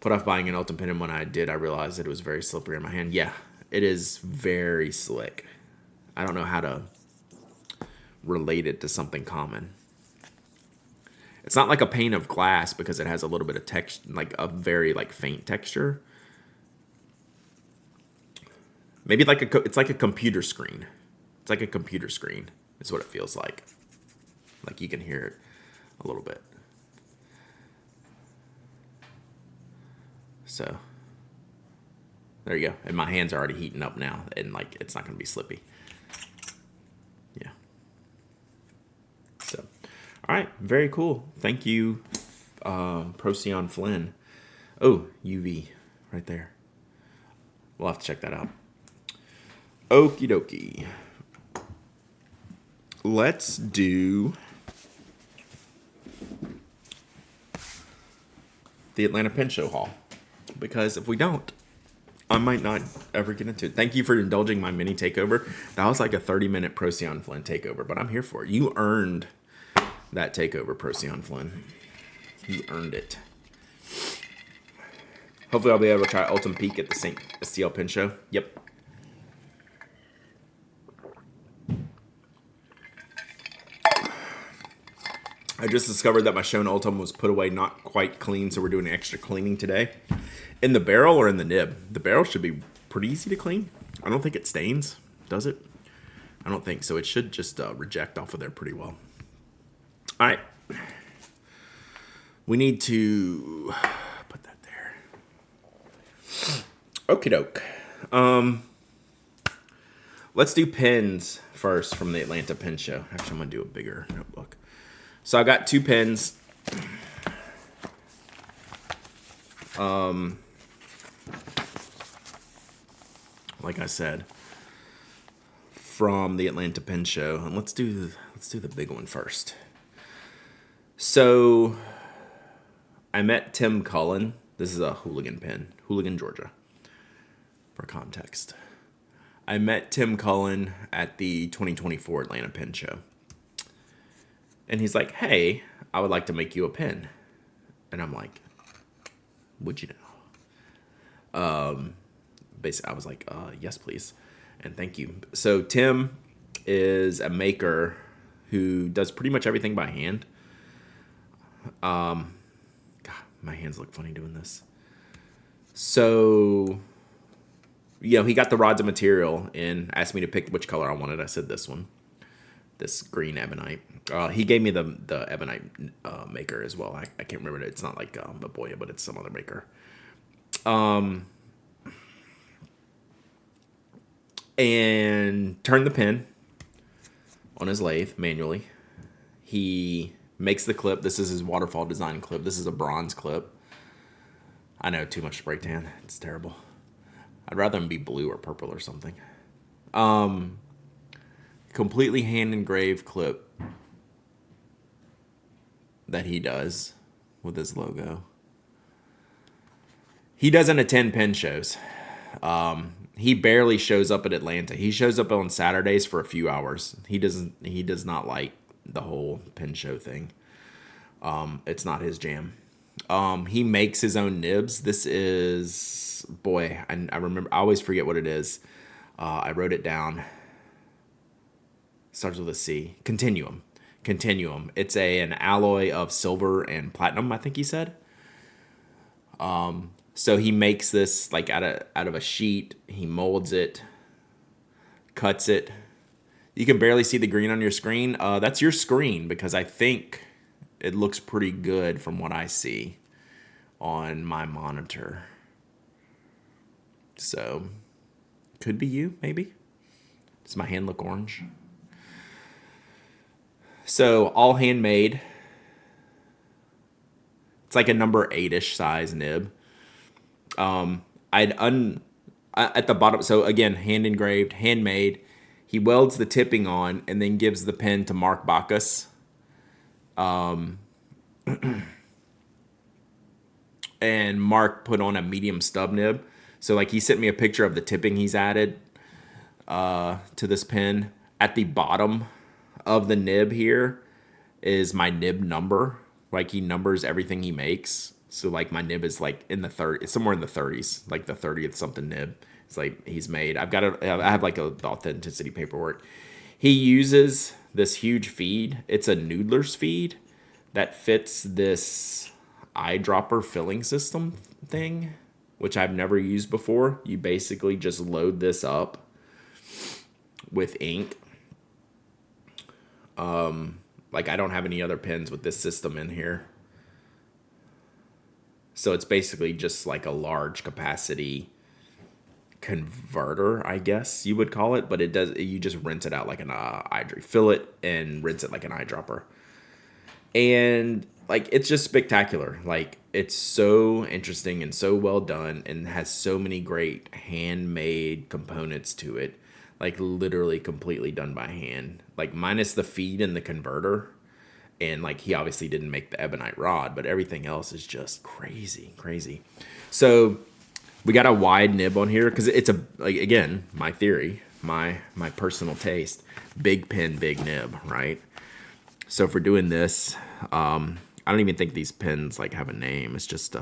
Put off buying an Ultim pen, and when I did, I realized that it was very slippery in my hand. Yeah, it is very slick. I don't know how to relate it to something common. It's not like a pane of glass because it has a little bit of texture, like a very faint texture. Maybe it's like a computer screen. It's like a computer screen. Is what it feels like. Like you can hear it a little bit. So there you go. And my hands are already heating up now, and it's not going to be slippy. Yeah. So, all right, very cool. Thank you, Procyon Flynn. Oh, UV right there. We'll have to check that out. Okie dokie. Let's do the Atlanta Pen Show haul, because if we don't, I might not ever get into it. Thank you for indulging my mini takeover. That was like a 30-minute Procyon Flynn takeover, but I'm here for it. You earned that takeover, Procyon Flynn. You earned it. Hopefully I'll be able to try Ultim Peak at the St. STL Pen Show. Yep. I just discovered that my Shown Ultim was put away not quite clean, so we're doing extra cleaning today. In the barrel or in the nib? The barrel should be pretty easy to clean. I don't think it stains, does it? I don't think so. It should just reject off of there pretty well. All right. We need to put that there. Okie doke. Let's do pins first from the Atlanta Pen Show. Actually, I'm going to do a bigger notebook. So I got 2 pins. Like I said, from the Atlanta Pen Show, and let's do the big one first. So I met Tim Cullen. This is a Hooligan pen, Hooligan, Georgia, for context. I met Tim Cullen at the 2024 Atlanta Pen Show. And he's like, hey, I would like to make you a pen. And I'm like, would you know? Basically, I was like, yes, please. And thank you. So Tim is a maker who does pretty much everything by hand. God, my hands look funny doing this. So, he got the rods of material and asked me to pick which color I wanted. I said this one, this green ebonite. He gave me the ebonite maker as well. I can't remember it. It's not like Baboya, but it's some other maker. And turned the pen on his lathe manually. He makes the clip. This is his waterfall design clip. This is a bronze clip. I know, too much spray tan. It's terrible. I'd rather them be blue or purple or something. Completely hand engraved clip that he does with his logo. He doesn't attend pen shows. He barely shows up at Atlanta. He shows up on Saturdays for a few hours. He does not like the whole pen show thing. It's not his jam. He makes his own nibs. This is, boy, I remember, I always forget what it is. I wrote it down. Starts with a C. Continuum. It's an alloy of silver and platinum, I think he said. So he makes this like out of a sheet. He molds it, cuts it. You can barely see the green on your screen. That's your screen because I think it looks pretty good from what I see on my monitor. So, could be you, maybe. Does my hand look orange? So, all handmade. It's like a number 8-ish size nib. At the bottom, so again, hand engraved, handmade. He welds the tipping on and then gives the pen to Mark Bacchus. And Mark put on a medium stub nib. So like he sent me a picture of the tipping he's added to this pen. At the bottom of the nib here is my nib number. Like he numbers everything he makes. So like my nib is like in the 30s, it's somewhere in the 30s, like the 30th something nib. It's like he's made. I have like the authenticity paperwork. He uses this huge feed. It's a Noodler's feed that fits this eyedropper filling system thing, which I've never used before. You basically just load this up with ink. Like I don't have any other pens with this system in here. So it's basically just like a large capacity converter, I guess you would call it, but you just rinse it out like an fill it and rinse it like an eyedropper. And like it's just spectacular. Like it's so interesting and so well done and has so many great handmade components to it. Like literally completely done by hand. Like minus the feed and the converter. And like he obviously didn't make the ebonite rod, but everything else is just crazy. So we got a wide nib on here because it's again, my theory, my personal taste, big pen, big nib, right? So if we're doing this, I don't even think these pens like have a name. It's just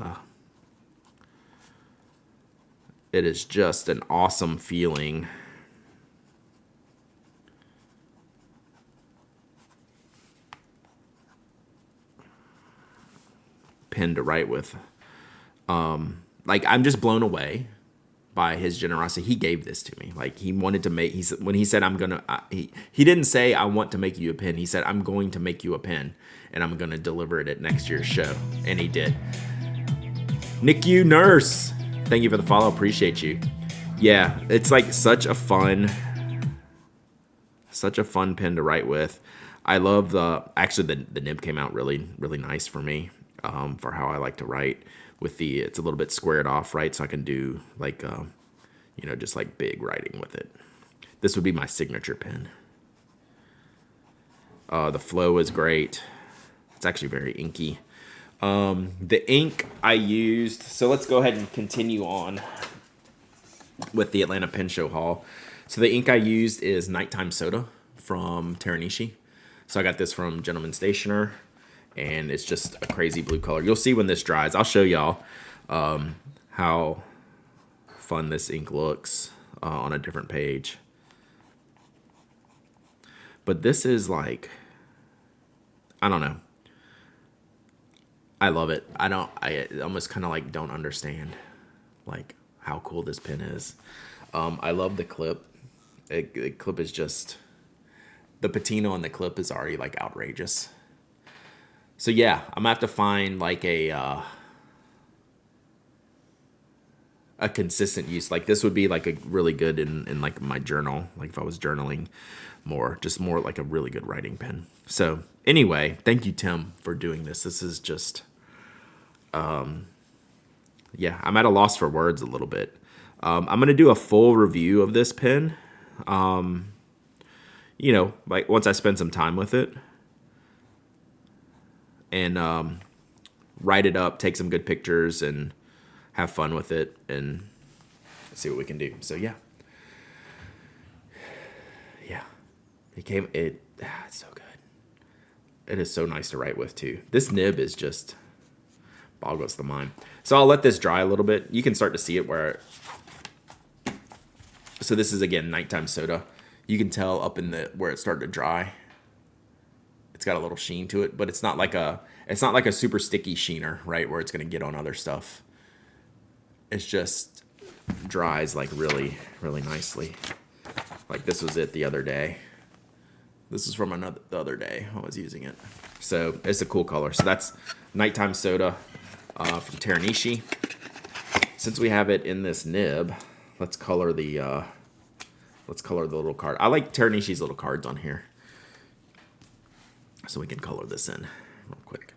it is just an awesome feeling. Pen to write with. Like I'm just blown away by his generosity. He gave this to me. Like he wanted to make. When he said I'm gonna. He didn't say I want to make you a pin. He said I'm going to make you a pin, and I'm gonna deliver it at next year's show, and he did. NICU Nurse, thank you for the follow. Appreciate you. Yeah, it's like such a fun pen to write with. I love the nib came out really nice for me, for how I like to write with it's a little bit squared off, right? So I can do like, just like big writing with it. This would be my signature pen. The flow is great. It's actually very inky. The ink I used, so let's go ahead and continue on with the Atlanta Pen Show haul. So the ink I used is Nighttime Soda from Teranishi. So I got this from Gentleman Stationer, and it's just a crazy blue color. You'll see when this dries. I'll show y'all how fun this ink looks on a different page. But this is like, I don't know. I love it. I almost kind of like don't understand like how cool this pen is. I love the clip. The clip is just, the patina on the clip is already like outrageous. So yeah, I'm gonna have to find like a consistent use. Like this would be like a really good in like my journal. Like if I was journaling more, just more like a really good writing pen. So anyway, thank you, Tim, for doing this. This is just, yeah, I'm at a loss for words a little bit. I'm going to do a full review of this pen, like once I spend some time with it and write it up, take some good pictures and have fun with it and see what we can do. So yeah. It's so good. It is so nice to write with too. This nib is just boggles the mind. So I'll let this dry a little bit. You can start to see it so this is again Nighttime Soda. You can tell up in where it's starting to dry. It's got a little sheen to it, but it's not like a super sticky sheener, right? Where it's gonna get on other stuff. It's just dries like really nicely. Like this was it the other day. This is from the other day I was using it. So it's a cool color. So that's Nighttime Soda from Teranishi. Since we have it in this nib, let's color the little card. I like Teranishi's little cards on here. So we can color this in real quick.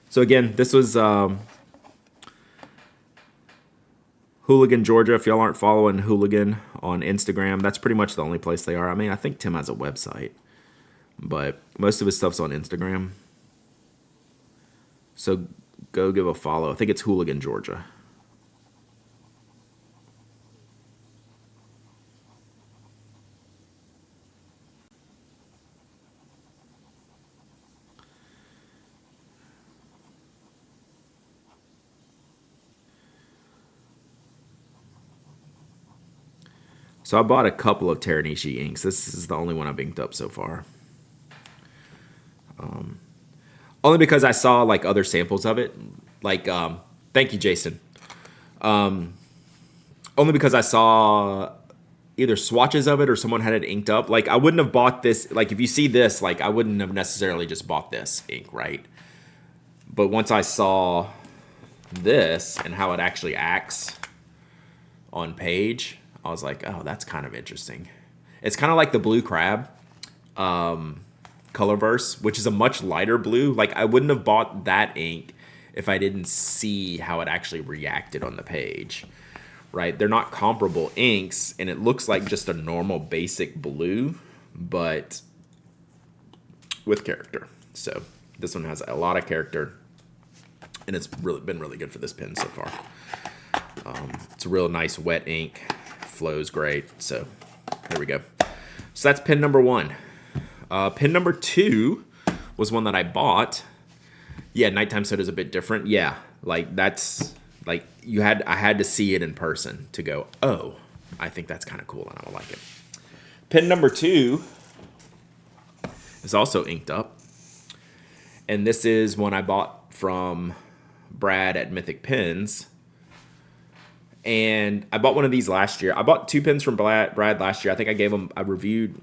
So again, this was Hooligan, Georgia. If y'all aren't following Hooligan on Instagram, that's pretty much the only place they are. I mean, I think Tim has a website, but most of his stuff's on Instagram. So go give a follow. I think it's Hooligan, Georgia. So I bought a couple of Teranishi inks. This is the only one I've inked up so far. Only because I saw like other samples of it. Like, thank you, Jason. Only because I saw either swatches of it or someone had it inked up. Like I wouldn't have bought this. Like if you see this, like I wouldn't have necessarily just bought this ink, right? But once I saw this and how it actually acts on page, I was like, oh, that's kind of interesting. It's kind of like the Blue Crab Colorverse, which is a much lighter blue. Like I wouldn't have bought that ink if I didn't see how it actually reacted on the page, right? They're not comparable inks, and it looks like just a normal basic blue, but with character. So this one has a lot of character, and it's really been really good for this pen so far. It's a real nice wet ink, flows great. So there we go. So that's pen number 1. Pen number 2 was one that I bought. Yeah, Nighttime Soda is a bit different. Yeah, like that's like I had to see it in person to go, oh, I think that's kind of cool and I will like it. Pen number 2 is also inked up. And this is one I bought from Brad at Mythic Pens. And I bought one of these last year. I bought 2 pens from Brad last year. I think I gave them,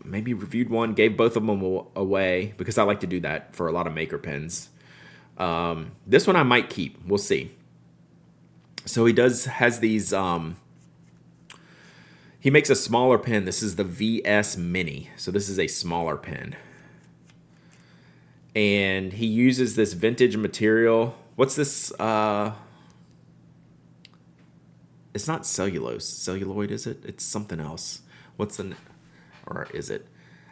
maybe reviewed one, gave both of them away because I like to do that for a lot of maker pens. This one I might keep. We'll see. So has these, he makes a smaller pen. This is the VS Mini. So this is a smaller pen. And he uses this vintage material. What's this? It's not cellulose. Celluloid, is it? It's something else. Or is it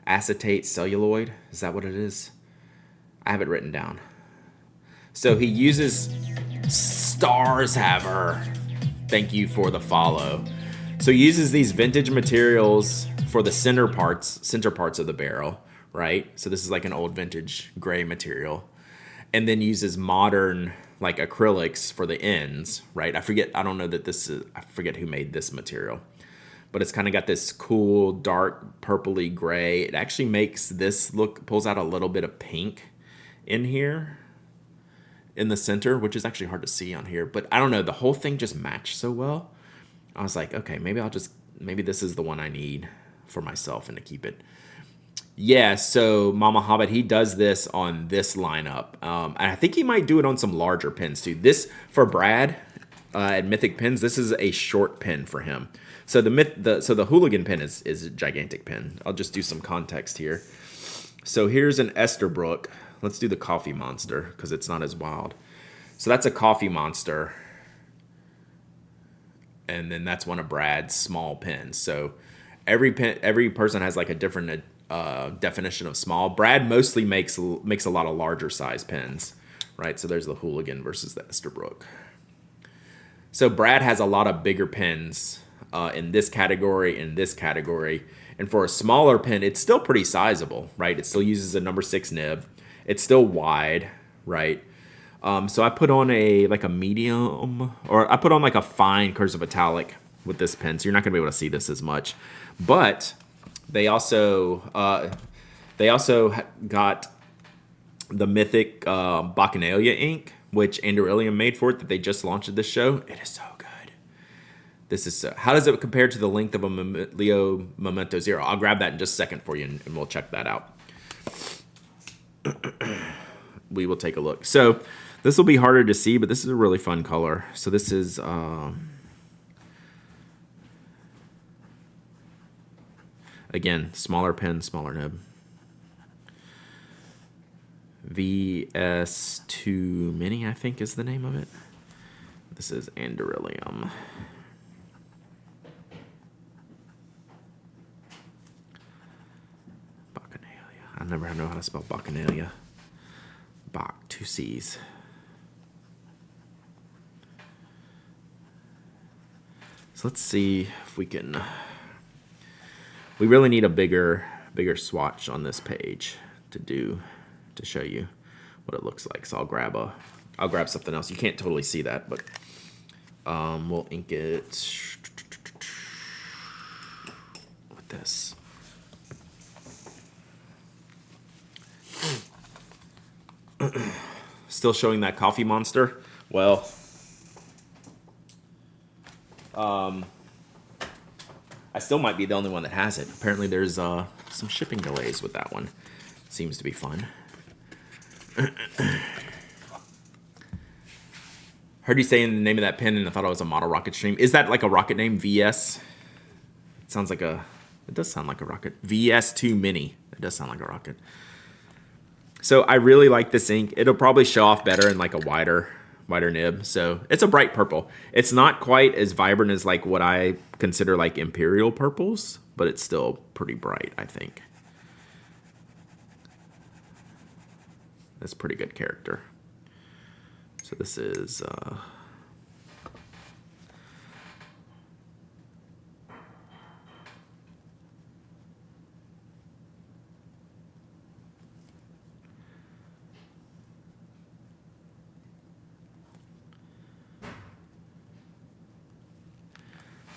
acetate celluloid? Is that what it is? I have it written down. So he uses Stars Haver. Thank you for the follow. So he uses these vintage materials for the center parts of the barrel, right? So this is like an old vintage gray material. And then uses modern like acrylics for the ends, right? I forget who made this material. But it's kind of got this cool, dark, purpley gray. It actually makes this pulls out a little bit of pink in here in the center, which is actually hard to see on here. But I don't know, the whole thing just matched so well. I was like, okay, maybe this is the one I need for myself and to keep it. Yeah, so Mama Hobbit, he does this on this lineup. And I think he might do it on some larger pens too. This, for Brad at Mythic Pens, this is a short pen for him. So the Hooligan pen is a gigantic pen. I'll just do some context here. So here's an Esterbrook. Let's do the Coffee Monster because it's not as wild. So that's a Coffee Monster. And then that's one of Brad's small pens. So every person has like a different definition of small. Brad mostly makes a lot of larger size pens, right? So there's the Hooligan versus the Esterbrook. So Brad has a lot of bigger pens in this category, and for a smaller pen, it's still pretty sizable, right? It still uses a number 6 nib. It's still wide, right? So I put on a medium, or I put on like a fine cursive italic with this pen, so you're not gonna be able to see this as much. But they also got the Mythic Bacchanalia ink, which Andorilium made for it, that they just launched at this show. It is so good. How does it compare to the length of a Leo Memento Zero? I'll grab that in just a second for you, and we'll check that out. We will take a look. So this will be harder to see, but this is a really fun color. So this is again, smaller pen, smaller nib. VS2 Mini, I think, is the name of it. This is Andorilium. Bacchanalia. I never know how to spell Bacchanalia. Bach, 2 C's. So let's see if we can. We really need a bigger swatch on this page to show you what it looks like. So I'll grab something else. You can't totally see that, but we'll ink it with this. Still showing that Coffee Monster. Well, I still might be the only one that has it. Apparently there's some shipping delays with that one. Seems to be fun. Heard you saying the name of that pen and I thought it was a model rocket stream. Is that like a rocket name? VS? It does sound like a rocket. VS2 Mini. It does sound like a rocket. So I really like this ink. It'll probably show off better in like a wider nib. So it's a bright purple. It's not quite as vibrant as like what I consider like imperial purples, but it's still pretty bright, I think. That's pretty good character. So this is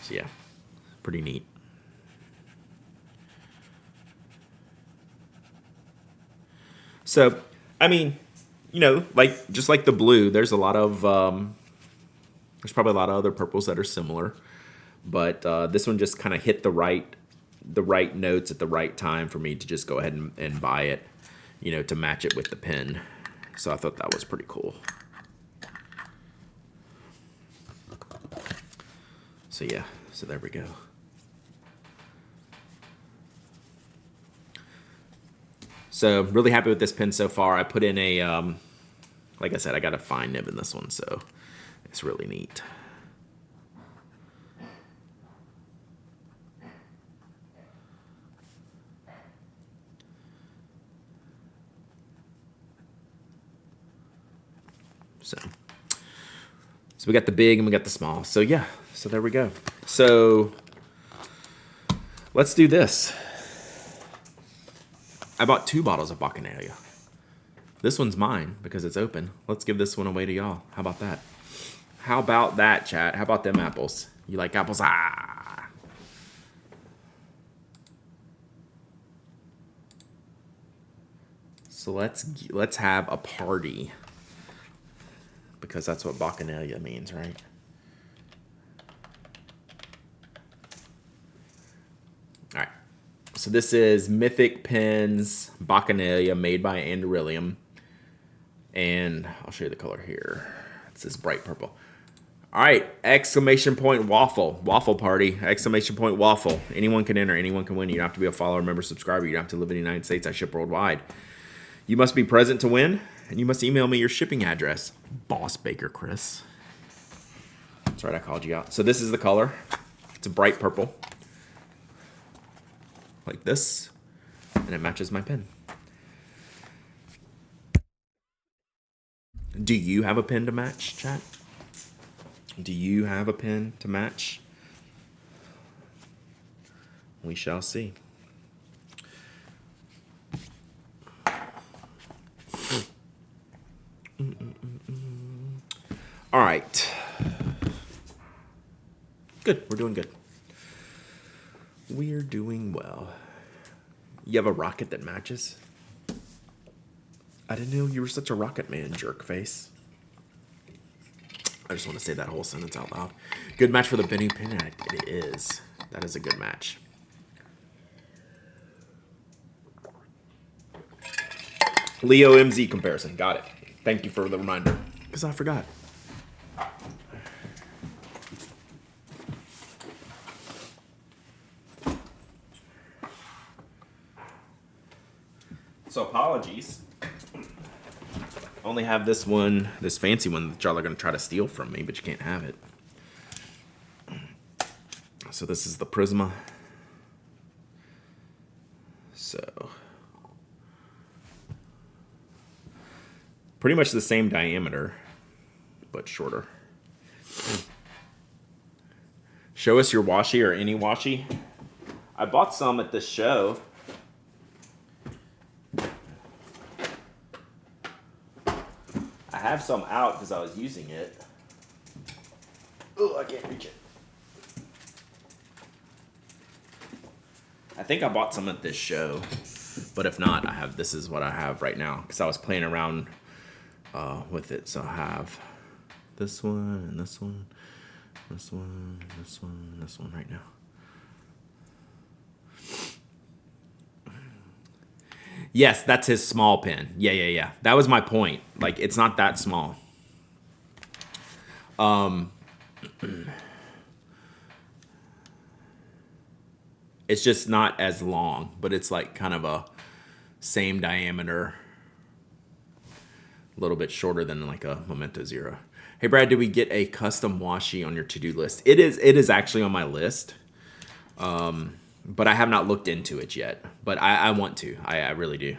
so yeah, pretty neat. So, I mean, you know, just like the blue, there's a lot of There's probably a lot of other purples that are similar, but this one just kind of hit the right notes at the right time for me to just go ahead and buy it, you know, to match it with the pen. So I thought that was pretty cool. So yeah, so there we go. So really happy with this pen so far. I put in a, like I said, I got a fine nib in this one, so it's really neat. So we got the big and we got the small. So yeah, so there we go. So let's do this. I bought 2 bottles of Bacchanalia. This one's mine because it's open. Let's give this one away to y'all. How about that? How about that, chat? How about them apples? You like apples? Ah! So let's have a party. Because that's what Bacchanalia means, right? All right. So this is Mythic Pens Bacchanalia made by Andurilium. And I'll show you the color here. It's this bright purple. All right, exclamation point waffle. Waffle party, exclamation point waffle. Anyone can enter, anyone can win. You don't have to be a follower, member, subscriber. You don't have to live in the United States. I ship worldwide. You must be present to win, and you must email me your shipping address. Boss Baker Chris. That's right, I called you out. So this is the color. It's a bright purple. Like this. And it matches my pen. Do you have a pen to match, chat? Do you have a pen to match? We shall see. All right. Good. We're doing good. We're doing well. You have a rocket that matches? I didn't know you were such a rocket man, jerk face. I just want to say that whole sentence out loud. Good match for the Benny Pen. It is. That is a good match. Leo MZ comparison. Got it. Thank you for the reminder. Because I forgot. So apologies. Only have this one, this fancy one that y'all are going to try to steal from me, but you can't have it. So this is the Prisma. So pretty much the same diameter, but shorter. Show us your washi or any washi. I bought some at this show. I have some out because I was using it. Oh, I can't reach it. I think I bought some at this show, but if not, this is what I have right now because I was playing around with it. So I have this one and this one, this one, this one, and this one right now. Yes, that's his small pen. Yeah. That was my point. Like, it's not that small. It's just not as long, but it's like kind of a same diameter. A little bit shorter than like a Memento Zero. Hey, Brad, did we get a custom washi on your to-do list? It is actually on my list. But I have not looked into it yet. But I want to. I really do.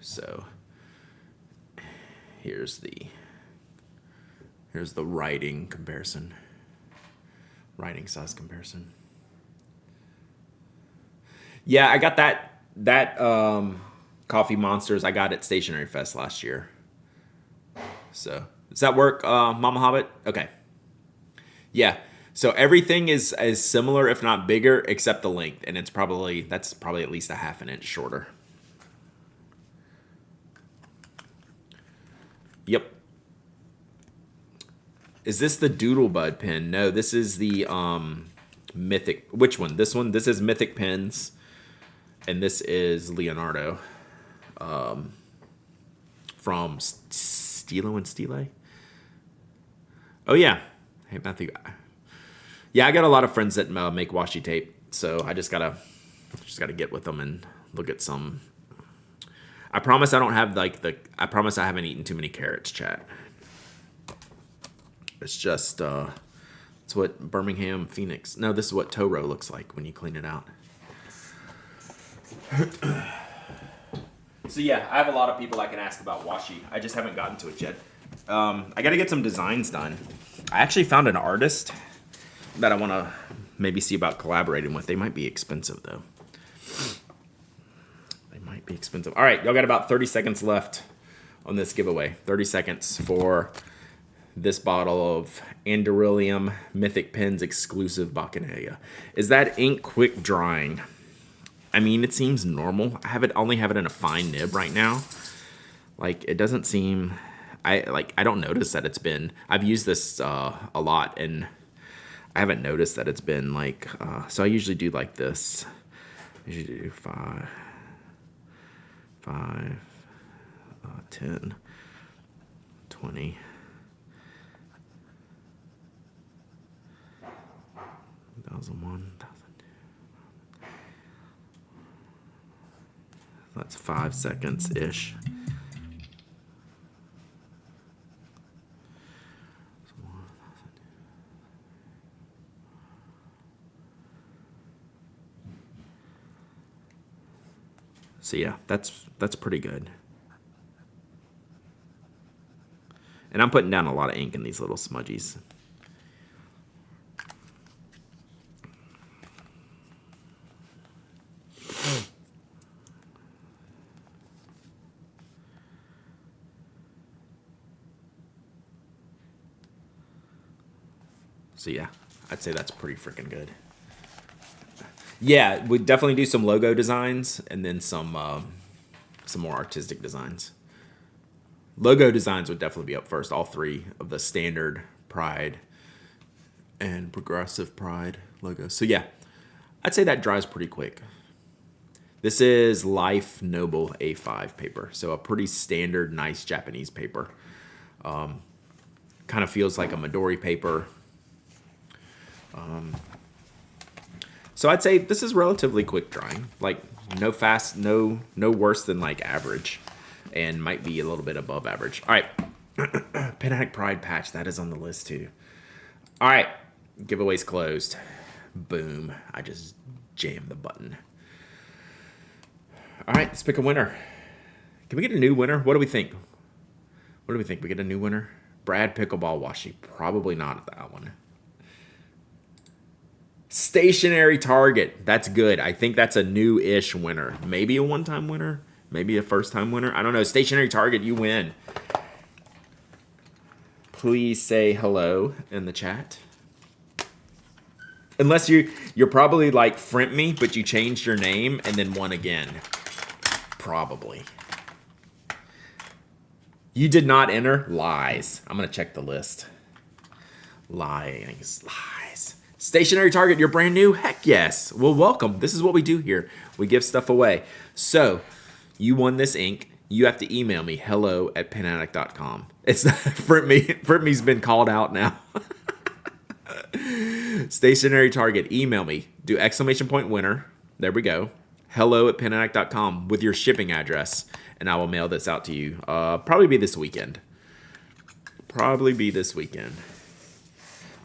So here's the writing comparison. Writing size comparison. Yeah, I got that Coffee Monsters I got at Stationery Fest last year. So does that work, Mama Hobbit? Okay. Yeah. So everything is similar, if not bigger, except the length, and that's probably at least a half an inch shorter. Yep. Is this the Doodlebud pen? No, this is the Mythic. Which one? This one? This is Mythic pens, and this is Leonardo from Stilo and Stile. Oh yeah, hey Matthew. Yeah, I got a lot of friends that make washi tape, so I just gotta get with them and look at some. I promise I don't have I promise I haven't eaten too many carrots, chat. It's just it's what Birmingham Phoenix. No, this is what Toro looks like when you clean it out. So yeah, I have a lot of people I can ask about washi. I just haven't gotten to it yet. I got to get some designs done. I actually found an artist that I want to maybe see about collaborating with. They might be expensive, though. They might be expensive. All right, y'all got about 30 seconds left on this giveaway. 30 seconds for this bottle of Andorilium Mythic Pens exclusive Bacchanalia. Is that ink quick drying? I mean, it seems normal. I only have it in a fine nib right now. Like, it doesn't seem... I don't notice that it's been... I've used this a lot, and I haven't noticed that it's been, like... so I usually do like this. I usually do 5, 10, 20... 1,001, 1,002. That's 5 seconds-ish. So yeah, that's pretty good. And I'm putting down a lot of ink in these little smudgies. So yeah, I'd say that's pretty freaking good. Yeah, we definitely do some logo designs and then some more artistic designs. Logo designs would definitely be up first. All three of the standard, Pride, and progressive Pride logos. So yeah, I'd say that dries pretty quick. This is Life Noble A5 paper, so a pretty standard, nice Japanese paper. Kind of feels like a Midori paper. So I'd say this is relatively quick drying, like no fast, no worse than like average, and might be a little bit above average. All right, Panatic Pride patch, that is on the list too. All right, giveaway's closed. Boom, I just jammed the button. All right, let's pick a winner. Can we get a new winner? What do we think? What do we think? We get a new winner? Brad Pickleball Washi, probably not that one. Stationary Target. That's good. I think that's a new-ish winner. Maybe a one-time winner. Maybe a first-time winner. I don't know. Stationary Target, you win. Please say hello in the chat. Unless you're probably like Front Me, but you changed your name and then won again. Probably. You did not enter? Lies. I'm going to check the list. Lies. Stationary Target, you're brand new? Heck yes. Well, welcome. This is what we do here. We give stuff away. So, you won this ink. You have to email me, hello@penaddict.com. It's Front Me's been called out now. Stationary Target, email me. Do exclamation point winner. There we go. hello@penaddict.com with your shipping address, and I will mail this out to you. Probably be this weekend.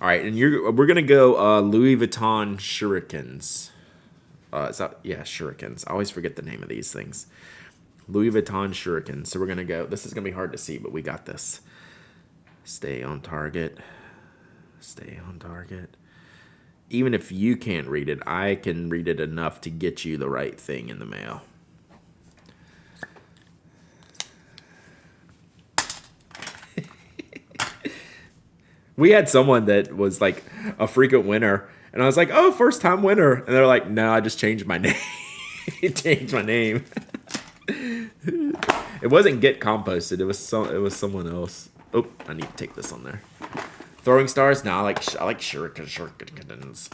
All right, and we're gonna go Louis Vuitton shurikens. Shurikens. I always forget the name of these things. Louis Vuitton shurikens. So we're gonna go. This is gonna be hard to see, but we got this. Stay on target. Stay on target. Even if you can't read it, I can read it enough to get you the right thing in the mail. We had someone that was like a frequent winner, and I was like, "Oh, first time winner," and they're like, "No, I just changed my name." Changed my name. It wasn't Get Composted. It was someone else. Oh, I need to take this on there. Throwing stars? No, I like shurikens.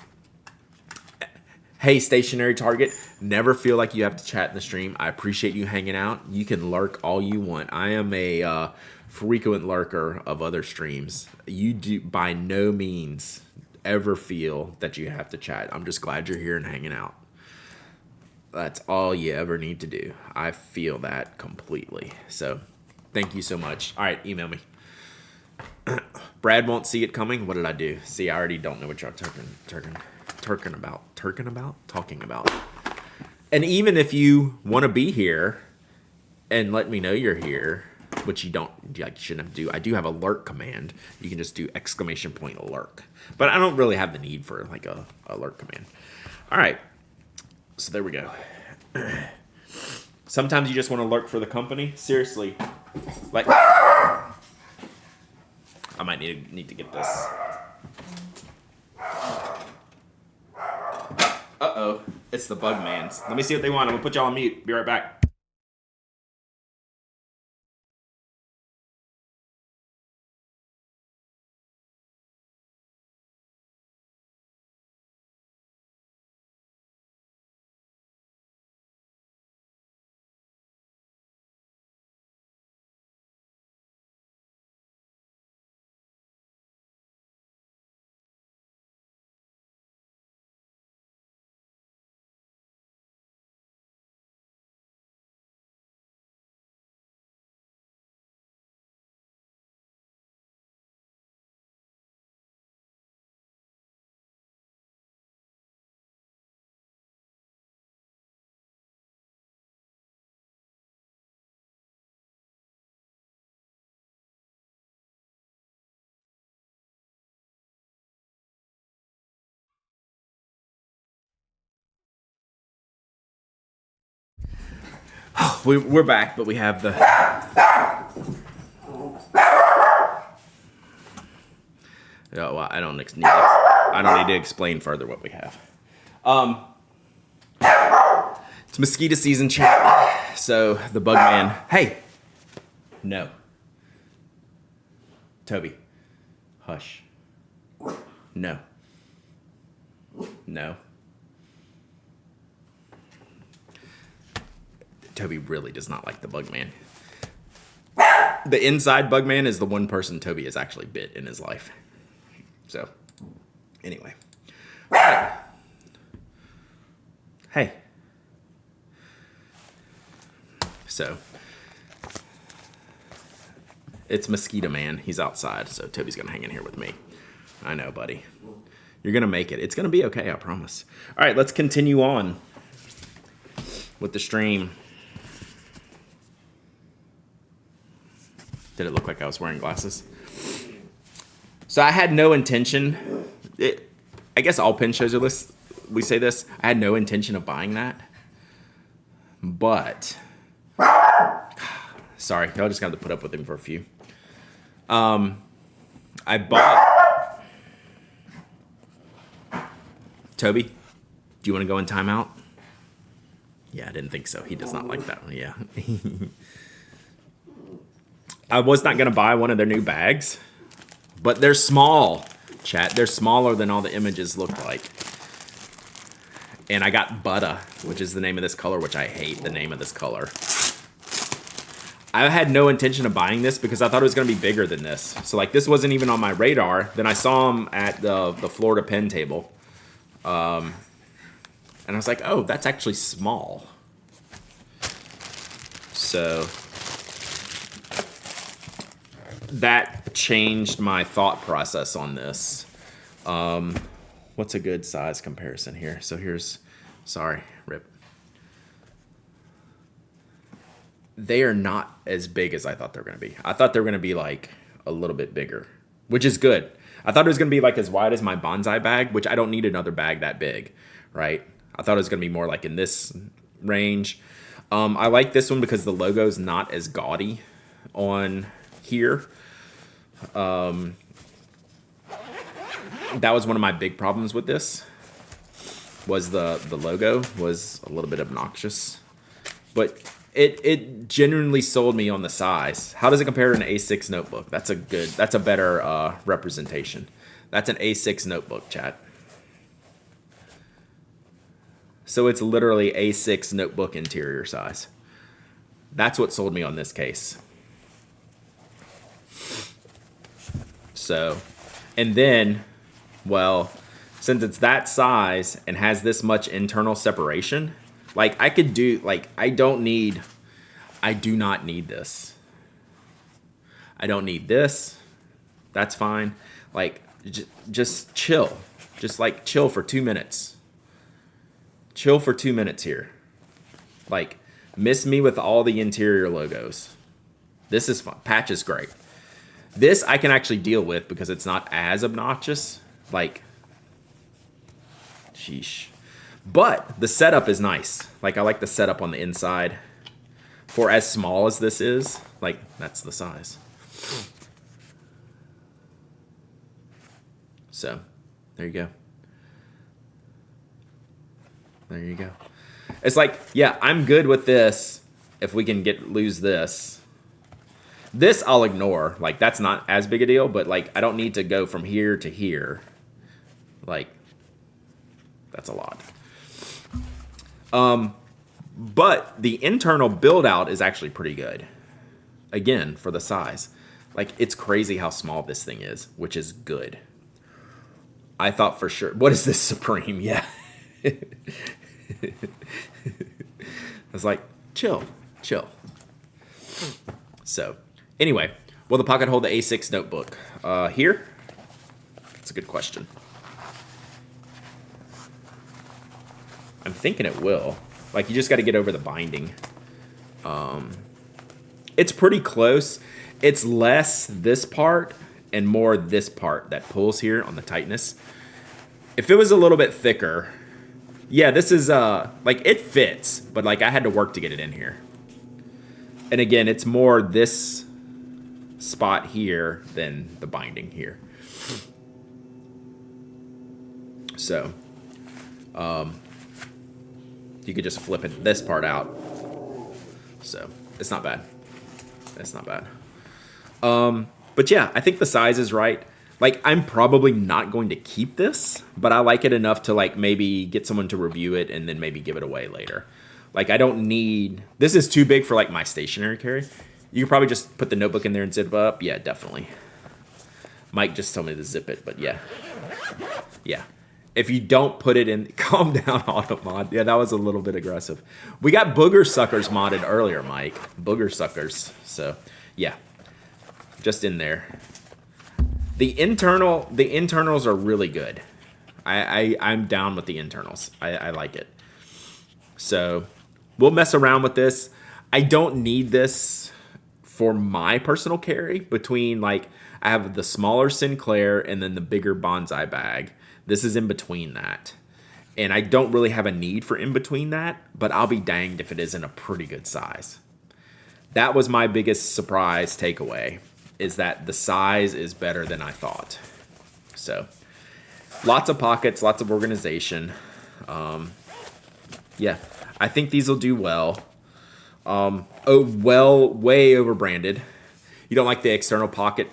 Hey, stationary target. Never feel like you have to chat in the stream. I appreciate you hanging out. You can lurk all you want. I am a frequent lurker of other streams. You do by no means ever feel that you have to chat. I'm just glad you're here and hanging out. That's all you ever need to do. I feel that completely. So, thank you so much. All right, email me. Brad won't see it coming. What did I do? See, I already don't know what y'all talking about. And even if you want to be here and let me know you're here, which you shouldn't have to do. I do have a lurk command. You can just do ! lurk. But I don't really have the need for like a lurk command. All right. So there we go. Sometimes you just want to lurk for the company. Seriously. Like, I might need to get this. Uh-oh. It's the bug mans. Let me see what they want. I'm going to put y'all on mute. Be right back. We're back, but we have the... Oh, well, I don't need to explain further what we have. It's mosquito season, chat. So the bug man... Hey! No. Toby. Hush. No. No. Toby really does not like the bug man. The inside bug man is the one person Toby has actually bit in his life. So, anyway. All right. Hey. So, it's Mosquito Man. He's outside, so Toby's going to hang in here with me. I know, buddy. You're going to make it. It's going to be okay, I promise. All right, let's continue on with the stream. Did it look like I was wearing glasses? So I had no intention. I guess all pin shows are this. We say this. I had no intention of buying that. But sorry, y'all just got to put up with him for a few. I bought. Toby, do you want to go in timeout? Yeah, I didn't think so. He does not like that one. Yeah. I was not going to buy one of their new bags, but they're small, chat. They're smaller than all the images look like. And I got Butter, which is the name of this color, which I hate the name of this color. I had no intention of buying this because I thought it was going to be bigger than this. So, like, this wasn't even on my radar. Then I saw them at the Florida pen table. And I was like, oh, that's actually small. So that changed my thought process on this. What's a good size comparison here? So here's, sorry, rip. They are not as big as I thought they were going to be. I thought they were going to be like a little bit bigger, which is good. I thought it was going to be like as wide as my bonsai bag, which I don't need another bag that big, right? I thought it was going to be more like in this range. I like this one because the logo's not as gaudy on here. That was one of my big problems with this, was the logo was a little bit obnoxious. But It genuinely sold me on the size. How does it compare to an A6 notebook? That's a better representation. That's an A6 notebook, chat. So it's literally A6 notebook interior size. That's what sold me on this case. So, and then, well, since it's that size and has this much internal separation, like I could do, like I do not need this. I don't need this. That's fine. Like, just chill. Just like chill for 2 minutes. Chill for 2 minutes here. Like, miss me with all the interior logos. This is fun. Patch is great. This I can actually deal with because it's not as obnoxious. Like, sheesh. But the setup is nice. Like, I like the setup on the inside. For as small as this is, like, that's the size. So, there you go. There you go. It's like, yeah, I'm good with this if we can lose this. This I'll ignore. Like, that's not as big a deal, but, like, I don't need to go from here to here. Like, that's a lot. But the internal build out is actually pretty good. Again, for the size. Like, it's crazy how small this thing is, which is good. I thought for sure, what is this, Supreme? Yeah. I was like, chill. So, anyway, will the pocket hold the A6 notebook? Here? That's a good question. I'm thinking it will. Like, you just got to get over the binding. It's pretty close. It's less this part and more this part that pulls here on the tightness. If it was a little bit thicker, yeah, this is, like, it fits, but, like, I had to work to get it in here. And again, it's more this spot here than the binding here. So, you could just flip this part out. So, it's not bad. It's not bad. But yeah, I think the size is right. Like, I'm probably not going to keep this, but I like it enough to, like, maybe get someone to review it and then maybe give it away later. Like, I don't need... This is too big for, like, my stationery carry. You could probably just put the notebook in there and zip it up. Yeah, definitely. Mike just told me to zip it, but yeah. Yeah. If you don't put it in... Calm down, Automod. Yeah, that was a little bit aggressive. We got Booger Suckers modded earlier, Mike. Booger Suckers. So, yeah. Just in there. The internals are really good. I'm down with the internals. I like it. So we'll mess around with this. I don't need this for my personal carry between, like, I have the smaller Sinclair and then the bigger bonsai bag. This is in between that. And I don't really have a need for in between that, but I'll be danged if it isn't a pretty good size. That was my biggest surprise takeaway, is that the size is better than I thought. So, lots of pockets, lots of organization. Yeah, I think these will do well. Way over branded. You don't like the external pocket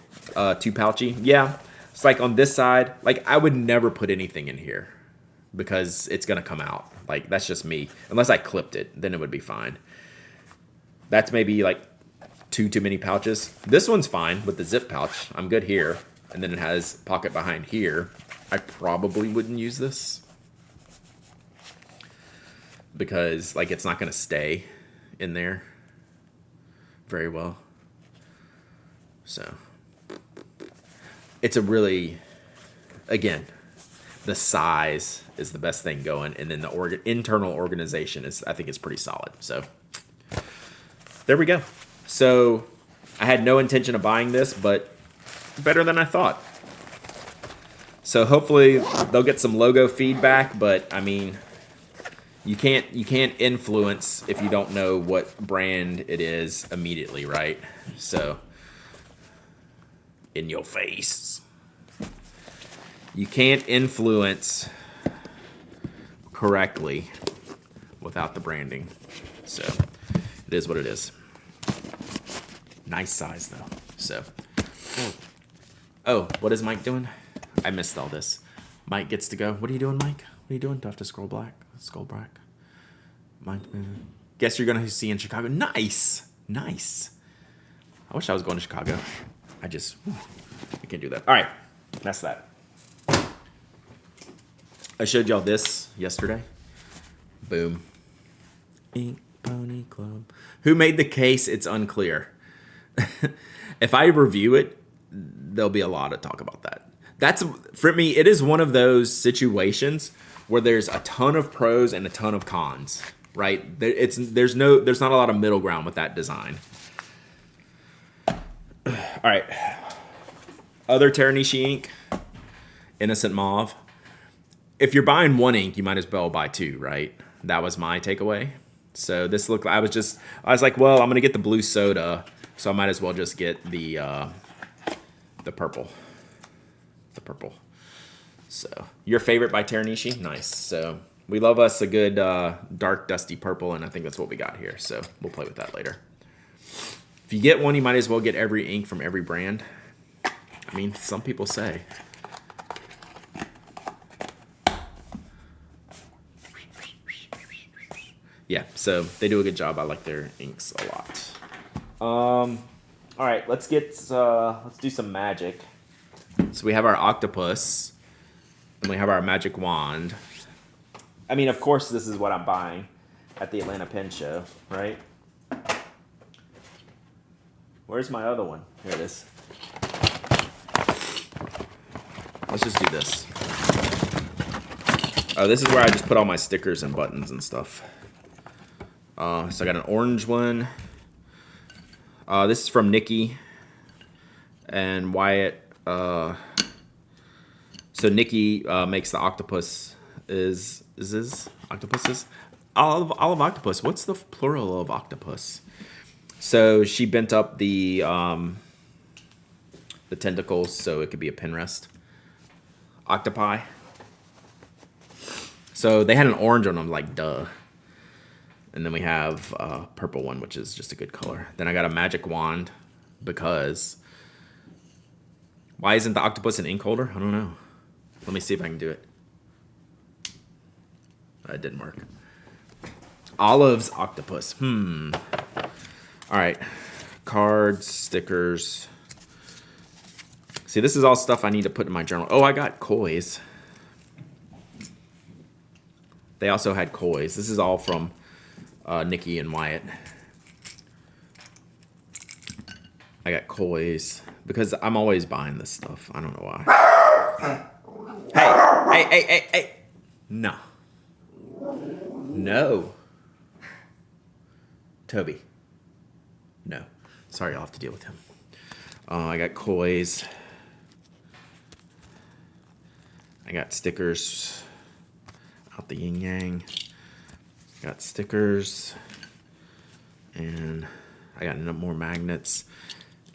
too pouchy? Yeah, it's like on this side, like I would never put anything in here because it's gonna come out. Like, that's just me. Unless I clipped it, then it would be fine. That's maybe like too many pouches. This one's fine with the zip pouch. I'm good here. And then it has pocket behind here. I probably wouldn't use this because, like, it's not going to stay in there very well. So it's a really, again, the size is the best thing going, and then the internal organization is, I think, is pretty solid. So there we go. So I had no intention of buying this, but better than I thought. So hopefully they'll get some logo feedback, but I mean, you can't influence if you don't know what brand it is immediately, right? So in your face. You can't influence correctly without the branding. So It is what it is. Nice size though. So, oh, what is Mike doing? I missed all this. Mike gets to go. What are you doing, Mike? What are you doing? Do I have to scroll back? Mike. Guess you're gonna see in Chicago. Nice. I wish I was going to Chicago. I can't do that. All right, that's that. I showed y'all this yesterday. Boom. Ink Pony Club. Who made the case? It's unclear. If I review it, there'll be a lot of talk about that. That's, for me, it is one of those situations where there's a ton of pros and a ton of cons, right? There's not a lot of middle ground with that design. All right. Other Teranishi ink, Innocent Mauve. If you're buying one ink, you might as well buy two, right? That was my takeaway. So this looked, I was like, well, I'm gonna get the blue soda, so I might as well just get the purple. The purple. So your favorite by Teranishi? Nice. So we love us a good dark dusty purple, and I think that's what we got here. So we'll play with that later. If you get one, you might as well get every ink from every brand. I mean, some people say. Yeah, so they do a good job. I like their inks a lot. All right, let's do some magic. So we have our octopus, and we have our magic wand. I mean, of course, this is what I'm buying at the Atlanta Pen Show, right? Where's my other one? Here it is. Let's just do this. Oh, this is where I just put all my stickers and buttons and stuff. So I got an orange one. This is from Nikki and Wyatt. So Nikki makes the octopus. Is this octopuses? All of octopus. What's the plural of octopus? So she bent up the tentacles so it could be a pen rest. Octopi. So they had an orange on them, like duh. And then we have a purple one, which is just a good color. Then I got a magic wand because why isn't the octopus an ink holder? I don't know. Let me see if I can do it. It didn't work. Olive's octopus. All right, cards, stickers. See, this is all stuff I need to put in my journal. Oh, I got kois. They also had kois. This is all from Nikki and Wyatt. I got kois because I'm always buying this stuff. I don't know why. Hey. No. Toby. No. Sorry, I'll have to deal with him. I got kois. I got stickers out the yin yang. Got stickers. And I got more magnets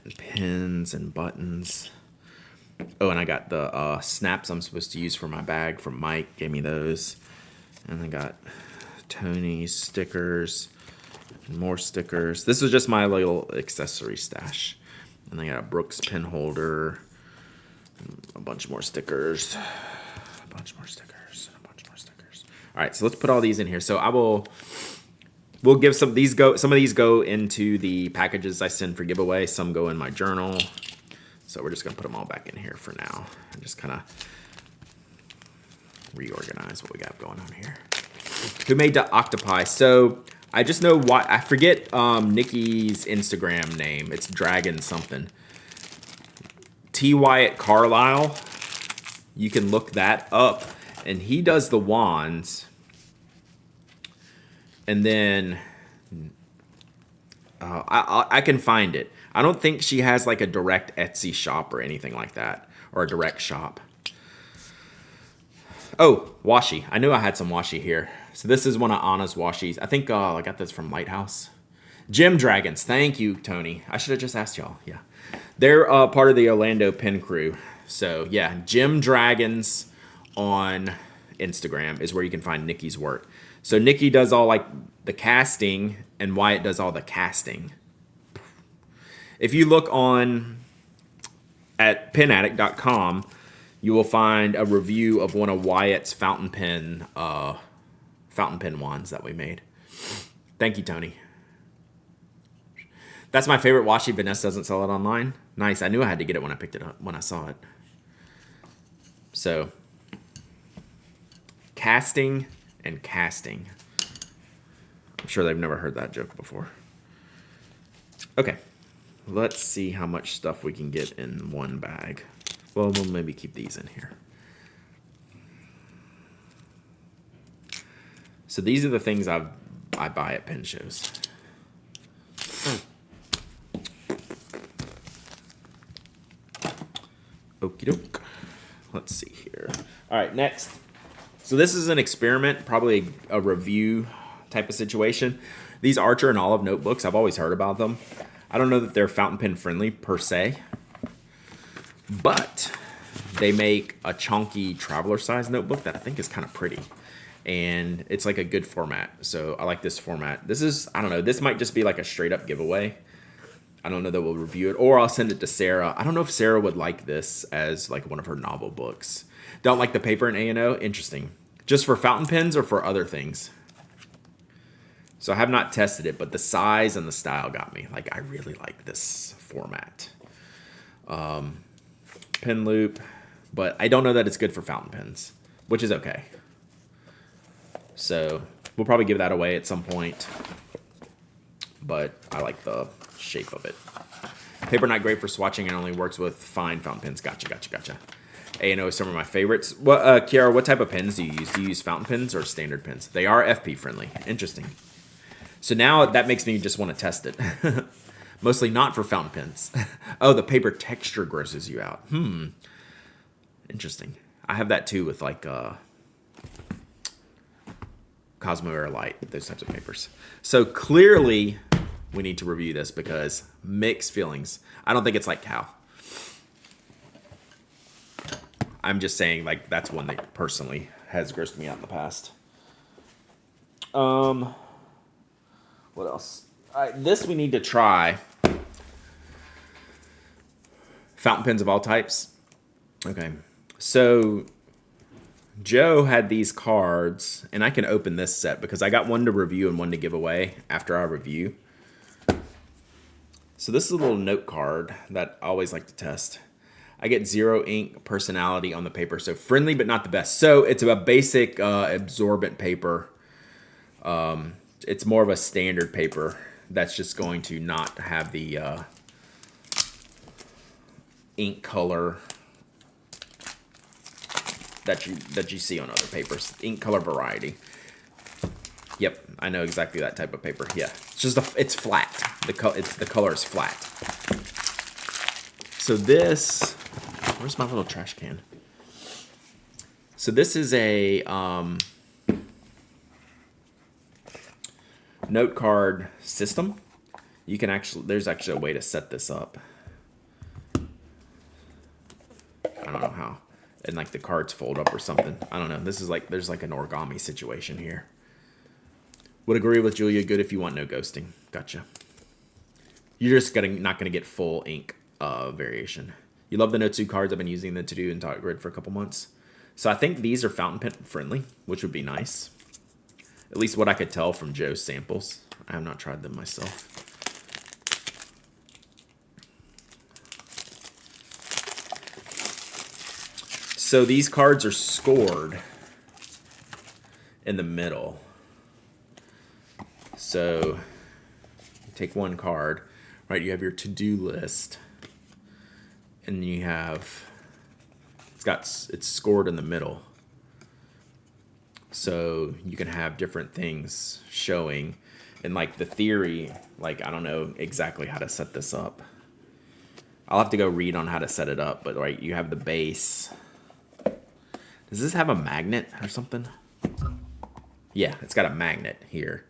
and pins and buttons. Oh, and I got the snaps I'm supposed to use for my bag from Mike. Gave me those. And I got Tony's stickers. And more stickers. This was just my little accessory stash. And I got a Brooks pen holder. A bunch more stickers. A bunch more stickers. All right, so let's put all these in here. So we'll give some of these go into the packages I send for giveaway. Some go in my journal. So we're just gonna put them all back in here for now and just kind of reorganize what we got going on here. Who made the octopi? So I just know why. I forget Nikki's Instagram name. It's Dragon something. T. Wyatt Carlisle. You can look that up. And he does the wands. And then I can find it. I don't think she has like a direct Etsy shop or anything like that. Or a direct shop. Oh, washi. I knew I had some washi here. So this is one of Anna's washis. I think I got this from Lighthouse. Gem Dragons. Thank you, Tony. I should have just asked y'all. Yeah. They're part of the Orlando Pen Crew. So yeah, Gem Dragons on Instagram is where you can find Nikki's work. So Nikki does all like the casting and why it does all the casting. If you look on at penaddict.com, you will find a review of one of Wyatt's fountain pen wands that we made. Thank you, Tony. That's my favorite washi. Vanessa doesn't sell it online. Nice. I knew I had to get it when I picked it up, when I saw it. So, casting and casting. I'm sure they've never heard that joke before. Okay. Let's see how much stuff we can get in one bag. Well, we'll maybe keep these in here. So these are the things I buy at pen shows. Okie doke. Let's see here. All right, next. So this is an experiment, probably a review type of situation. These Archer and Olive notebooks, I've always heard about them. I don't know that they're fountain pen friendly per se, but they make a chunky traveler size notebook that I think is kind of pretty. And it's like a good format. So I like this format. This is, I don't know, this might just be like a straight up giveaway. I don't know that we'll review it, or I'll send it to Sarah. I don't know if Sarah would like this as like one of her novel books. Don't like the paper in A&O? Interesting. Just for fountain pens or for other things? So I have not tested it, but the size and the style got me. Like, I really like this format. Pen loop, but I don't know that it's good for fountain pens, which is okay. So we'll probably give that away at some point, but I like the shape of it. Paper not great for swatching and only works with fine fountain pens. Gotcha. A&O is some of my favorites. Well, Kiara, what type of pens do you use? Do you use fountain pens or standard pens? They are FP friendly. Interesting. So now that makes me just want to test it. Mostly not for fountain pens. Oh, the paper texture grosses you out. Interesting. I have that too with like Cosmo Air Light, those types of papers. So clearly we need to review this because mixed feelings. I don't think it's like Cal. I'm just saying, like, that's one that personally has grossed me out in the past. What else? This we need to try. Fountain pens of all types. Okay. So Joe had these cards, and I can open this set because I got one to review and one to give away after I review. So this is a little note card that I always like to test. I get 0 ink personality on the paper, so friendly but not the best. So it's a basic absorbent paper. It's more of a standard paper that's just going to not have the ink color that you see on other papers. Ink color variety. Yep, I know exactly that type of paper. Yeah, it's just it's flat. The color is flat. So this, where's my little trash can? So this is a note card system. You can there's actually a way to set this up. I don't know how. And like the cards fold up or something. I don't know. This is like, there's like an origami situation here. Would agree with Julia. Good if you want no ghosting. Gotcha. You're just not gonna get full ink variation. You love the Notsu cards. I've been using the To-Do and Dot Grid for a couple months. So I think these are fountain pen friendly, which would be nice. At least what I could tell from Joe's samples. I have not tried them myself. So these cards are scored in the middle. So you take one card, right? You have your to-do list, and you have it's scored in the middle. So you can have different things showing, and like the theory, like I don't know exactly how to set this up. I'll have to go read on how to set it up, but right, you have the base. Does this have a magnet or something? Yeah, it's got a magnet here.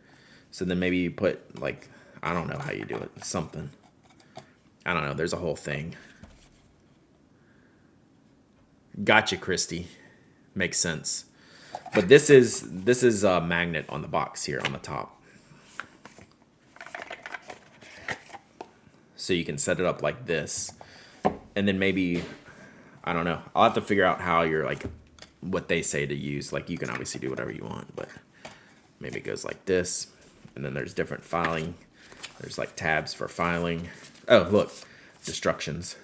So then maybe you put like, I don't know how you do it, something. I don't know, there's a whole thing. Gotcha, Christy. Makes sense. But this is a magnet on the box here on the top. so you can set it up like this. And then maybe, I don't know. I'll have to figure out how you're like, what they say to use. Like you can obviously do whatever you want, but maybe it goes like this. And then there's different filing. There's like tabs for filing. Oh, look, instructions.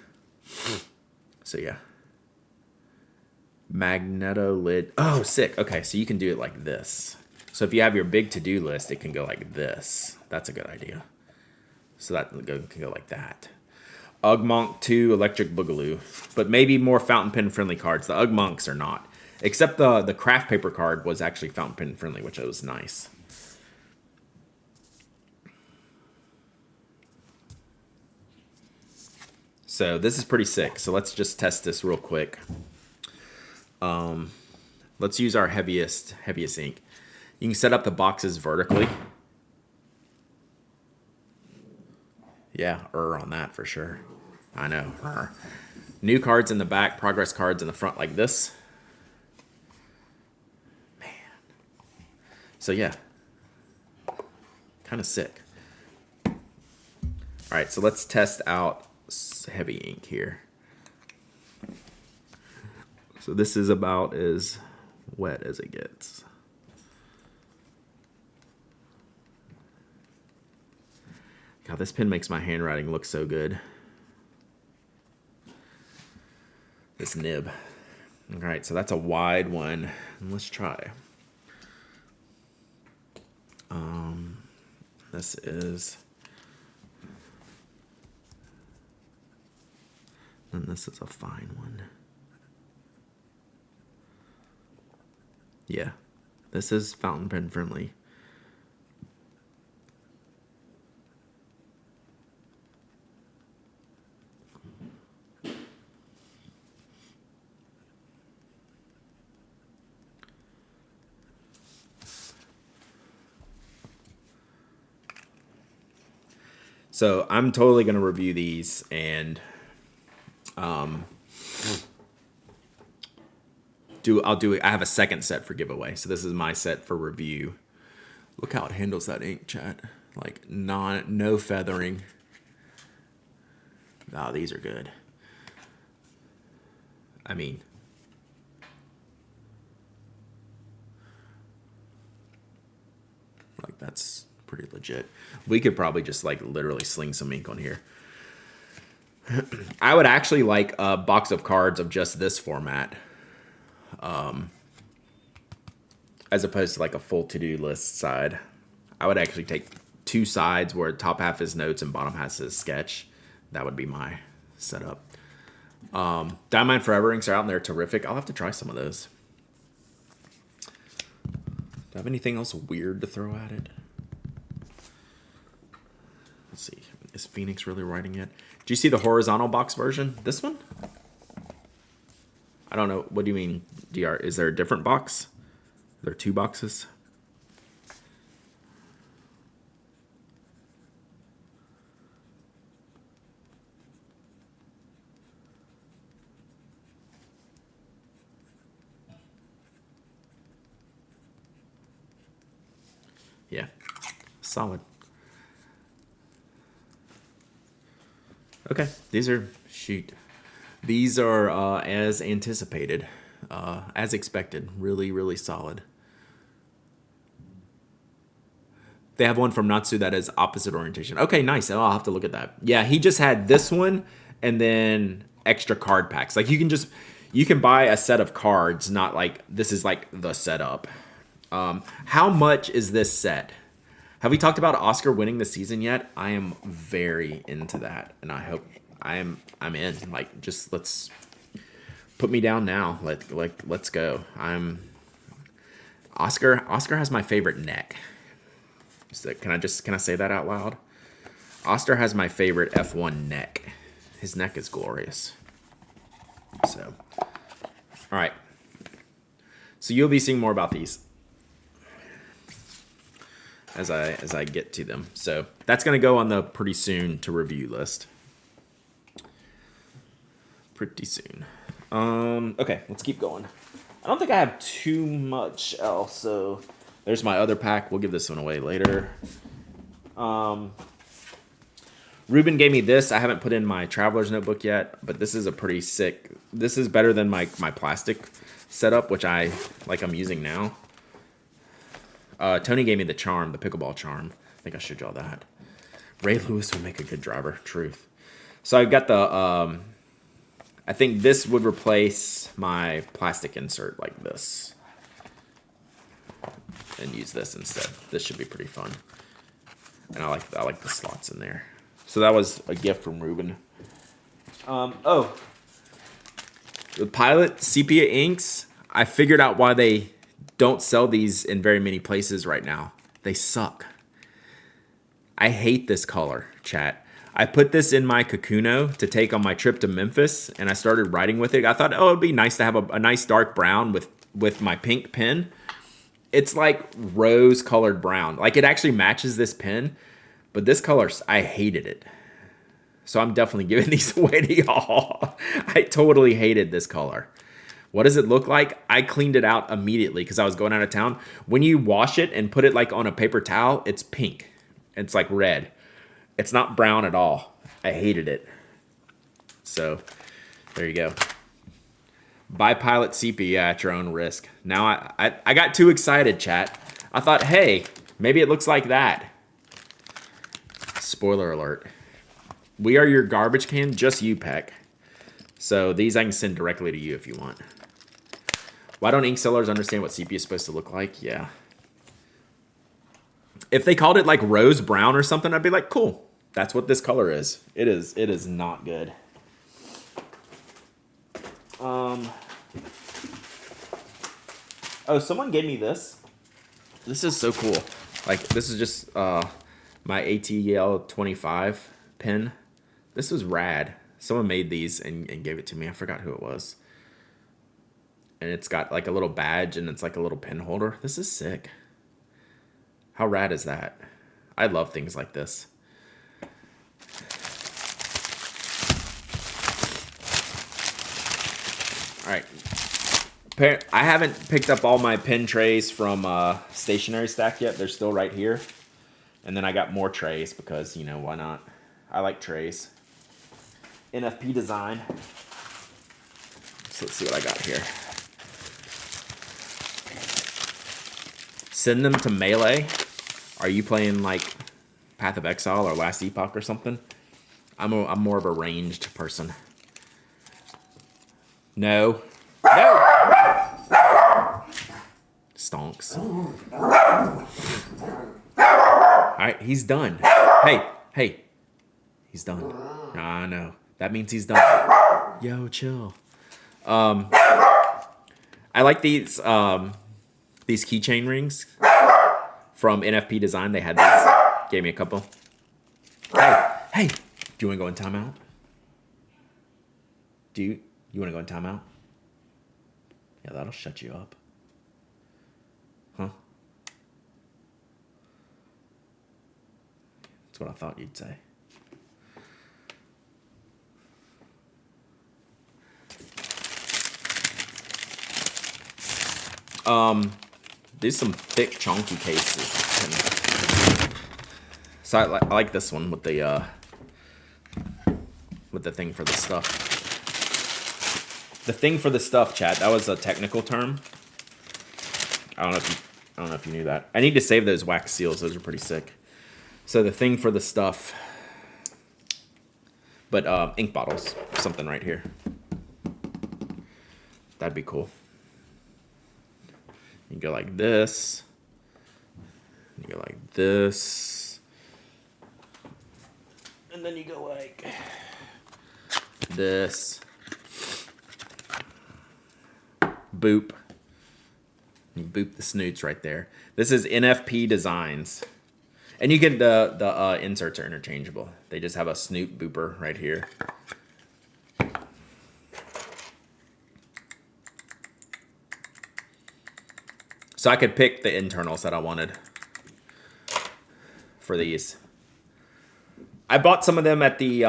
So yeah. Magneto lid. Oh, sick. Okay, so you can do it like this. So if you have your big to-do list, it can go like this. That's a good idea. So that can go like that. Ugmonk 2 Electric Boogaloo. But maybe more fountain pen friendly cards. The Ugmonks are not. Except the craft paper card was actually fountain pen friendly, which was nice. So this is pretty sick. So let's just test this real quick. Let's use our heaviest ink. You can set up the boxes vertically. Yeah, on that for sure. I know. New cards in the back, progress cards in the front like this. Man. So yeah. Kind of sick. All right, so let's test out heavy ink here. So this is about as wet as it gets. God, this pen makes my handwriting look so good. This nib. All right, so that's a wide one. Let's try. This is... And this is a fine one. Yeah, this is fountain pen friendly. So I'm totally going to review these and I have a second set for giveaway. So this is my set for review. Look how it handles that ink, chat. Like no feathering. Oh, these are good. I mean, like that's pretty legit. We could probably just like literally sling some ink on here. I would actually like a box of cards of just this format. As opposed to like a full to-do list side. I would actually take two sides where top half is notes and bottom half is sketch. That would be my setup. Diamond Forever inks are out and they're terrific. I'll have to try some of those. Do I have anything else weird to throw at it? Let's see. Is Phoenix really writing it? Do you see the horizontal box version? This one? I don't know. What do you mean, DR? Is there a different box? There are two boxes. Yeah, solid. Okay, these are, shoot. These are as anticipated, as expected. Really, really solid. They have one from Natsu that is opposite orientation. Okay, nice. I'll have to look at that. Yeah, he just had this one and then extra card packs. Like you can buy a set of cards, not like this is like the setup. How much is this set? Have we talked about Oscar winning the season yet? I am very into that, and I hope I'm in. Like, just let's put me down now. Let's go. Oscar has my favorite neck. So can I say that out loud? Oscar has my favorite F1 neck. His neck is glorious. So, all right. So you'll be seeing more about these as I get to them. So that's going to go on the pretty soon to review list. Pretty soon. Okay, let's keep going. I don't think I have too much else. So there's my other pack. We'll give this one away later. Ruben gave me this. I haven't put in my traveler's notebook yet, but this is a pretty sick. This is better than my plastic setup, which I'm using now. Tony gave me the charm, the pickleball charm. I think I showed y'all that. Ray Lewis would make a good driver. Truth. So I've got the. I think this would replace my plastic insert like this, and use this instead. This should be pretty fun. And I like the slots in there. So that was a gift from Ruben. The Pilot sepia inks. I figured out why they don't sell these in very many places right now. They suck. I hate this color, chat. I put this in my Kakuno to take on my trip to Memphis, and I started writing with it. I thought, oh, it'd be nice to have a nice dark brown with my pink pen. It's like rose-colored brown. Like, it actually matches this pen, but this color, I hated it. So I'm definitely giving these away to y'all. I totally hated this color. What does it look like? I cleaned it out immediately because I was going out of town. When you wash it and put it like on a paper towel, it's pink. It's like red. It's not brown at all. I hated it. So there you go. Buy Pilot sepia at your own risk. Now I got too excited, chat. I thought, hey, maybe it looks like that. Spoiler alert. We are your garbage can, just you, Peck. So these I can send directly to you if you want. Why don't ink sellers understand what sepia is supposed to look like? Yeah. If they called it like rose brown or something, I'd be like, cool. That's what this color is. It is not good. Oh, someone gave me this. This is so cool. Like, this is just my ATL 25 pen. This was rad. Someone made these and gave it to me. I forgot who it was. And it's got like a little badge and it's like a little pen holder. This is sick. How rad is that? I love things like this. All right. I haven't picked up all my pen trays from Stationery Stack yet. They're still right here. And then I got more trays because, you know, why not? I like trays. NFP design. So let's see what I got here. Send them to Melee. Are you playing like Path of Exile or Last Epoch or something? I'm more of a ranged person. No. No! Stonks. Alright, he's done. Hey. He's done. I know. That means he's done. Yo, chill. I like these keychain rings from NFP Design. They had these. Gave me a couple. Hey. Do you want to go in timeout? Do you want to go in timeout? Yeah, that'll shut you up. Huh? That's what I thought you'd say. These some thick, chunky cases. So I like this one with the thing for the stuff. The thing for the stuff, chat. That was a technical term. I don't know if you knew that. I need to save those wax seals. Those are pretty sick. So the thing for the stuff. But ink bottles, something right here. That'd be cool. You go like this. You go like this. And then you go like this. Boop. You boop the snoots right there. This is NFP Designs. And you get the inserts are interchangeable. They just have a snoot booper right here. So I could pick the internals that I wanted for these. I bought some of them at the,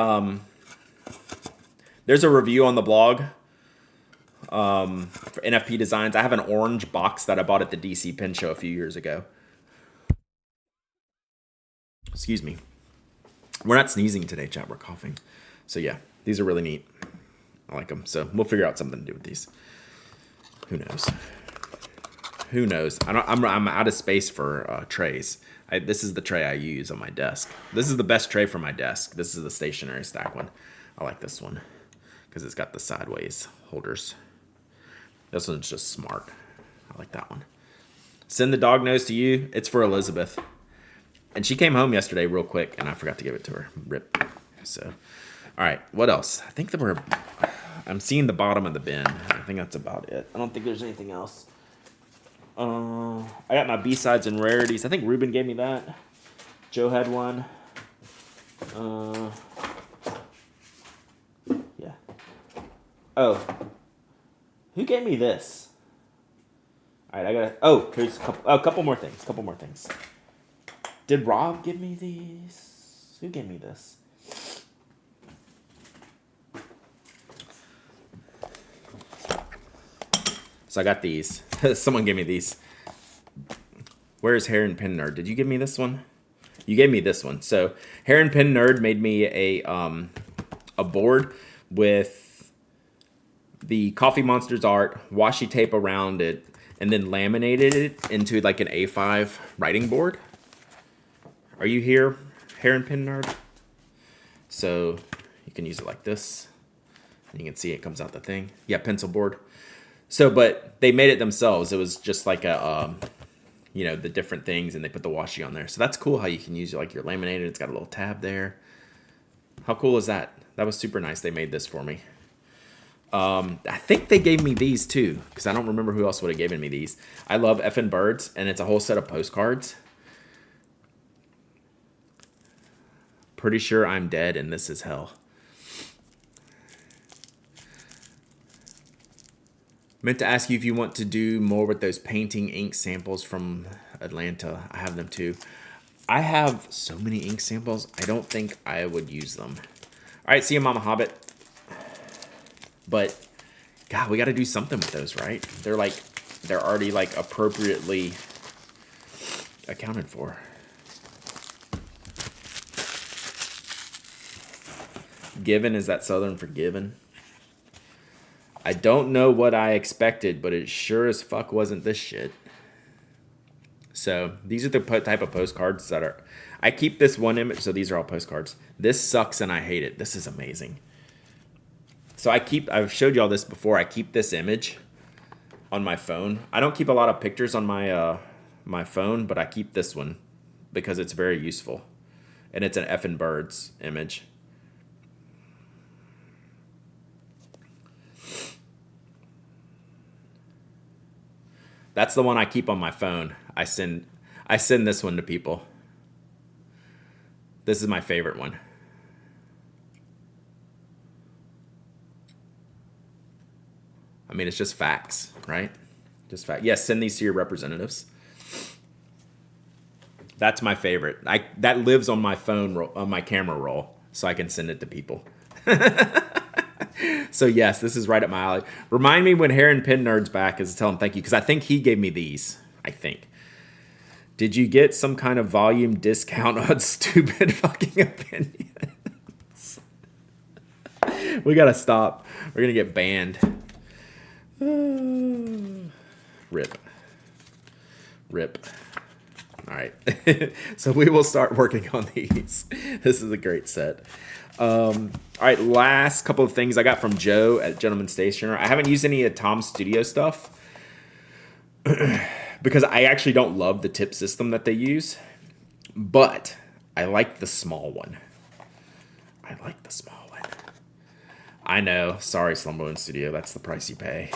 there's a review on the blog for NFP Designs. I have an orange box that I bought at the DC Pen Show a few years ago. Excuse me. We're not sneezing today, chat. We're coughing. So yeah, these are really neat. I like them. So we'll figure out something to do with these. Who knows? Who knows? I'm out of space for trays. This is the tray I use on my desk. This is the best tray for my desk. This is the stationery stack one. I like this one because it's got the sideways holders. This one's just smart. I like that one. Send the dog nose to you. It's for Elizabeth. And she came home yesterday real quick, and I forgot to give it to her. Rip. So, all right. What else? I think that I'm seeing the bottom of the bin. I think that's about it. I don't think there's anything else. I got my B-sides and rarities. I think Ruben gave me that. Joe had one. Yeah. Oh. Who gave me this? All right, I got. Oh, there's a couple more things. Couple more things. Did Rob give me these? Who gave me this? So I got these. Someone gave me these. Where's Hair and Pin Nerd? Did you give me this one? You gave me this one. So Hair and Pin Nerd made me a board with the Coffee Monsters art, washi tape around it, and then laminated it into like an A5 writing board. Are you here, Hair and Pin Nerd? So you can use it like this. And you can see it comes out the thing. Yeah, pencil board. So, but they made it themselves. It was just like a, the different things, and they put the washi on there. So that's cool how you can use like your laminated. It's got a little tab there. How cool is that? That was super nice. They made this for me. I think they gave me these too, because I don't remember who else would have given me these. I love effing birds, and it's a whole set of postcards. Pretty sure I'm dead, and this is hell. Meant to ask you if you want to do more with those painting ink samples from Atlanta. I have them too. I have so many ink samples, I don't think I would use them. All right, see you, Mama Hobbit. But, God, we got to do something with those, right? They're already like appropriately accounted for. Given, is that Southern for given? I don't know what I expected, but it sure as fuck wasn't this shit. So these are the type of postcards that are... I keep this one image, so these are all postcards. This sucks and I hate it. This is amazing. So I've showed you all this before. I keep this image on my phone. I don't keep a lot of pictures on my phone, but I keep this one because it's very useful. And it's an effing birds image. That's the one I keep on my phone. I send this one to people. This is my favorite one. I mean, it's just facts, right? Just fact. Yes, send these to your representatives. That's my favorite. That lives on my phone, on my camera roll, so I can send it to people. So yes, this is right up my alley. Remind me when Hair and Pin Nerd's back is to tell him thank you, because I think he gave me these. I think. Did you get some kind of volume discount on stupid fucking opinions? We gotta stop. We're gonna get banned. Rip. All right. So we will start working on these. This is a great set. All right, last couple of things I got from Joe at Gentleman Stationer. I haven't used any of Tom's Studio stuff because I actually don't love the tip system that they use, but I like the small one. I know. Sorry, Slumberland Studio. That's the price you pay.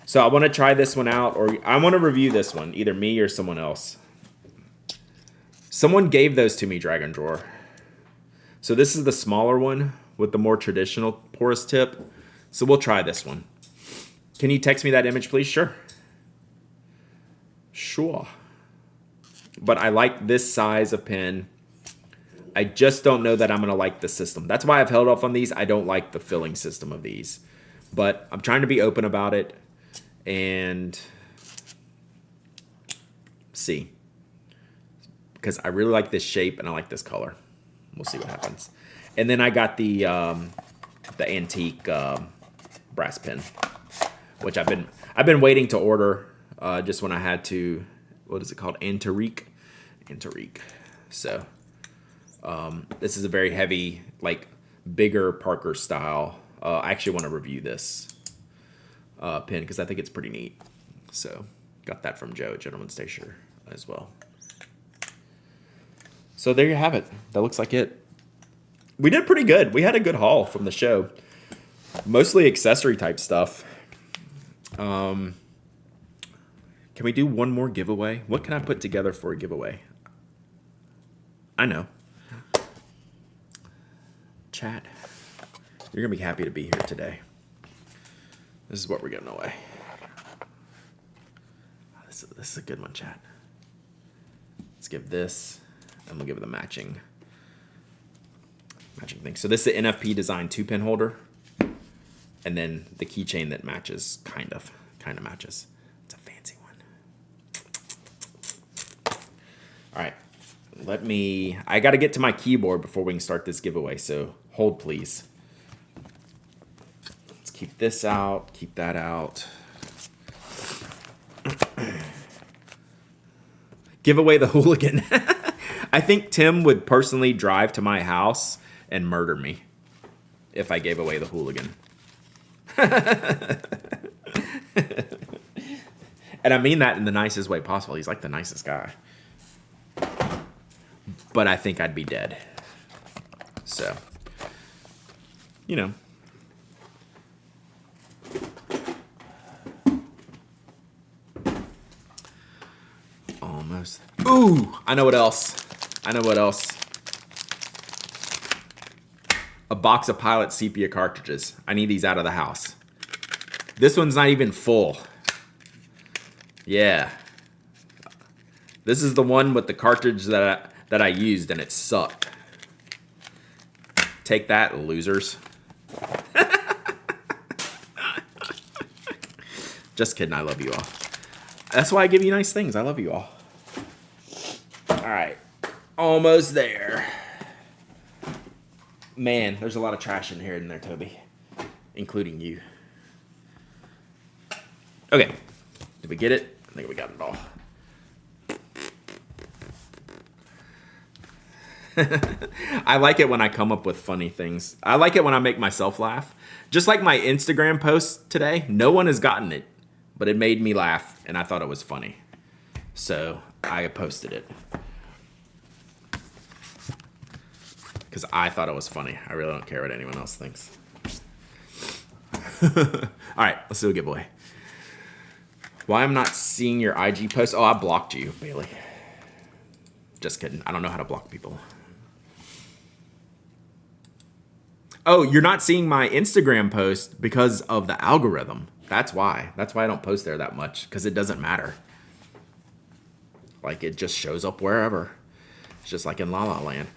So I want to try this one out, or I want to review this one, either me or someone else. Someone gave those to me, Dragon Drawer. So this is the smaller one with the more traditional porous tip. So we'll try this one. Can you text me that image, please? Sure. But I like this size of pen. I just don't know that I'm going to like the system. That's why I've held off on these. I don't like the filling system of these. But I'm trying to be open about it and see. Because I really like this shape and I like this color. We'll see what happens. And then I got the antique brass pin, which I've been waiting to order just when I had to. What is it called? Antique. So this is a very heavy, like bigger Parker style. I actually want to review this pin because I think it's pretty neat. So got that from Joe, Gentleman Stationer, as well. So there you have it. That looks like it. We did pretty good. We had a good haul from the show. Mostly accessory type stuff. Can we do one more giveaway? What can I put together for a giveaway? I know. Chat, you're going to be happy to be here today. This is what we're giving away. This is a good one, chat. Let's give this, and we'll give it the matching thing. So this is the NFP Design 2-pin holder, and then the keychain that matches, kind of matches. It's a fancy one. All right, I got to get to my keyboard before we can start this giveaway, so hold please. Let's keep this out, keep that out. Give away the hooligan. I think Tim would personally drive to my house and murder me if I gave away the hooligan. And I mean that in the nicest way possible. He's like the nicest guy. But I think I'd be dead. So, you know. Almost. Ooh, I know what else. A box of Pilot sepia cartridges. I need these out of the house. This one's not even full. Yeah. This is the one with the cartridge that I used, and it sucked. Take that, losers. Just kidding, I love you all. That's why I give you nice things. I love you all. All right. Almost there. Man, there's a lot of trash in here, isn't there, Toby? Including you. Okay. Did we get it? I think we got it all. I like it when I come up with funny things. I like it when I make myself laugh. Just like my Instagram post today, no one has gotten it, but it made me laugh, and I thought it was funny. So I posted it. Because I thought it was funny. I really don't care what anyone else thinks. All right, let's do a giveaway. Why I'm not seeing your IG post? Oh, I blocked you, Bailey. Just kidding. I don't know how to block people. Oh, you're not seeing my Instagram post because of the algorithm. That's why. That's why I don't post there that much, because it doesn't matter. Like, it just shows up wherever. It's just like in La La Land.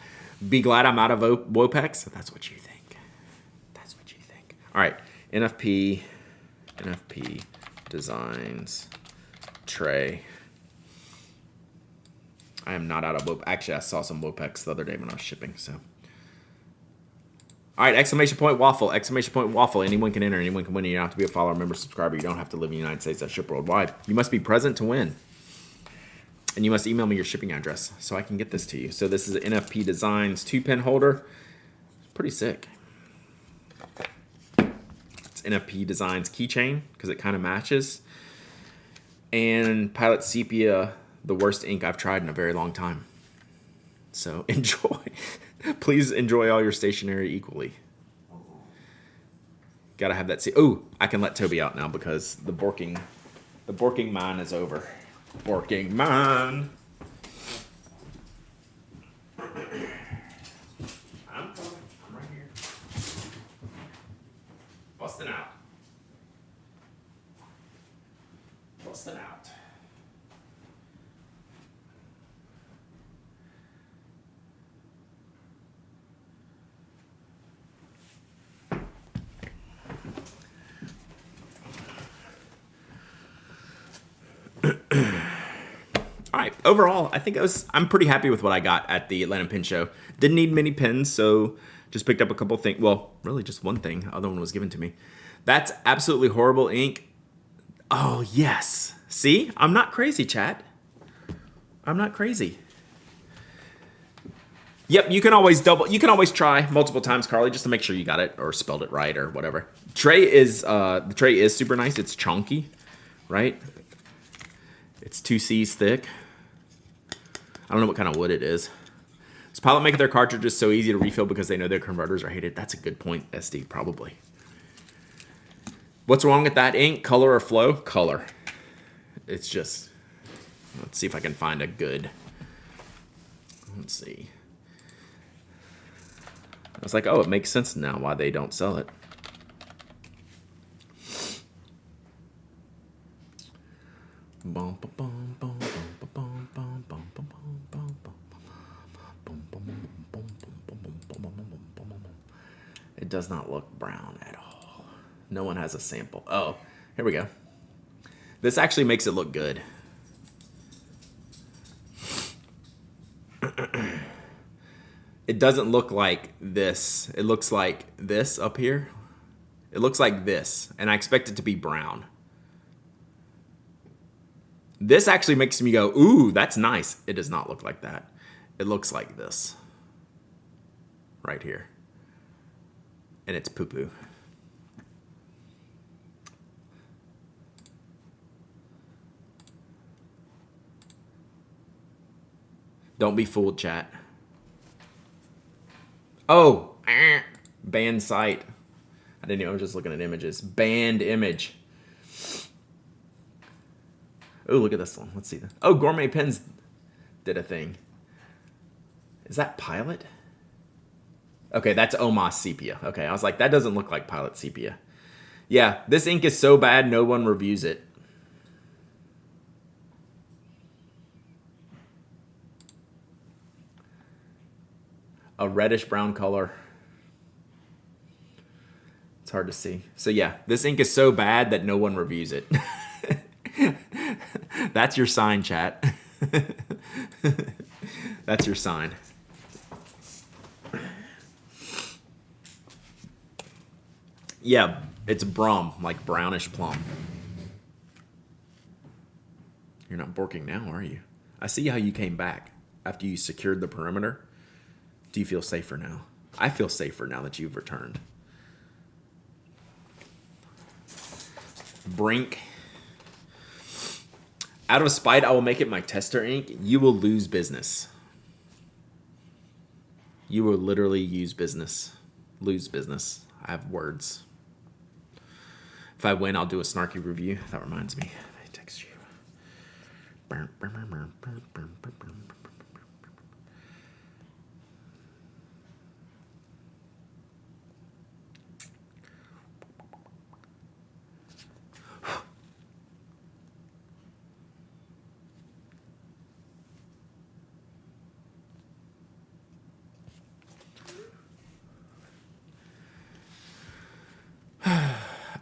Be glad I'm out of Wopex? That's what you think. That's what you think. All right. NFP Designs tray. I am not out of Wopex. Actually, I saw some Wopex the other day when I was shipping, so. All right, exclamation point waffle, exclamation point waffle. Anyone can enter, anyone can win. You don't have to be a follower, member, subscriber. You don't have to live in the United States. That ship worldwide. You must be present to win. And you must email me your shipping address so I can get this to you. So this is an NFP Designs 2-pin holder. Pretty sick. It's NFP Designs keychain because it kind of matches. And Pilot Sepia, the worst ink I've tried in a very long time. So enjoy. Please enjoy all your stationery equally. Gotta have that. Oh, I can let Toby out now because the borking mine is over. Borking mine. I'm coming. I'm right here. Busting out. Busting out. overall, I think I'm pretty happy with what I got at the Atlanta Pin Show. Didn't need many pins, so just picked up a couple things. Well, really just one thing. The other one was given to me. That's absolutely horrible ink. Oh, yes. See? I'm not crazy, chat. I'm not crazy. Yep, you can always try multiple times, Carly, just to make sure you got it or spelled it right or whatever. The tray is super nice. It's chunky, right? It's 2 C's thick. I don't know what kind of wood it is. Does Pilot make their cartridges so easy to refill because they know their converters are hated? That's a good point, SD, probably. What's wrong with that ink? Color or flow? Color. It's just... Let's see if I can find a good... Let's see. I was like, oh, it makes sense now why they don't sell it. It does not look brown at all. No one has a sample. Oh, here we go. This actually makes it look good. It doesn't look like this. It looks like this up here. It looks like this, and I expect it to be brown. This actually makes me go, ooh, that's nice. It does not look like that. It looks like this. Right here. And it's poo-poo. Don't be fooled, chat. Oh, banned site. I didn't know, I was just looking at images. Banned image. Oh, look at this one. Let's see that. Oh, Gourmet Pens did a thing. Is that Pilot? Okay, that's Omos Sepia. Okay, I was like, that doesn't look like Pilot Sepia. Yeah, this ink is so bad, no one reviews it. A reddish brown color. It's hard to see. So yeah, this ink is so bad that no one reviews it. That's your sign, chat. That's your sign. Yeah, it's brum, like brownish plum. You're not borking now, are you? I see how you came back after you secured the perimeter. Do you feel safer now? I feel safer now that you've returned. Brink. Out of spite, I will make it my tester ink. You will lose business. You will literally lose business. I have words. If I win, I'll do a snarky review. That reminds me. I text you.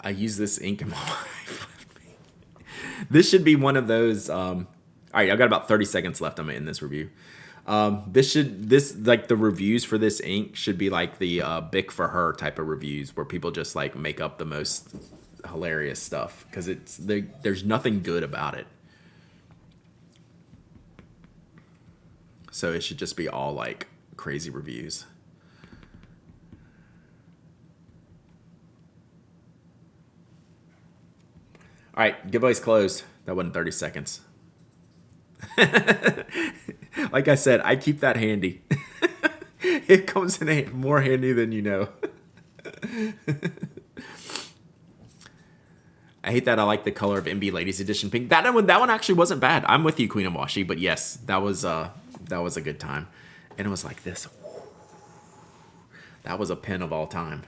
I use this ink in my life. This should be one of those. All right, I've got about 30 seconds left. I'm gonna end this review. Like the reviews for this ink should be like the Bic for Her type of reviews where people just like make up the most hilarious stuff because there's nothing good about it. So it should just be all like crazy reviews. All right, giveaway's closed. That wasn't 30 seconds. Like I said, I keep that handy. It comes in more handy than you know. I hate that I like the color of MB Ladies Edition pink. That one actually wasn't bad. I'm with you, Queen of Washi, but yes, that was a good time. And it was like this. That was a pen of all time.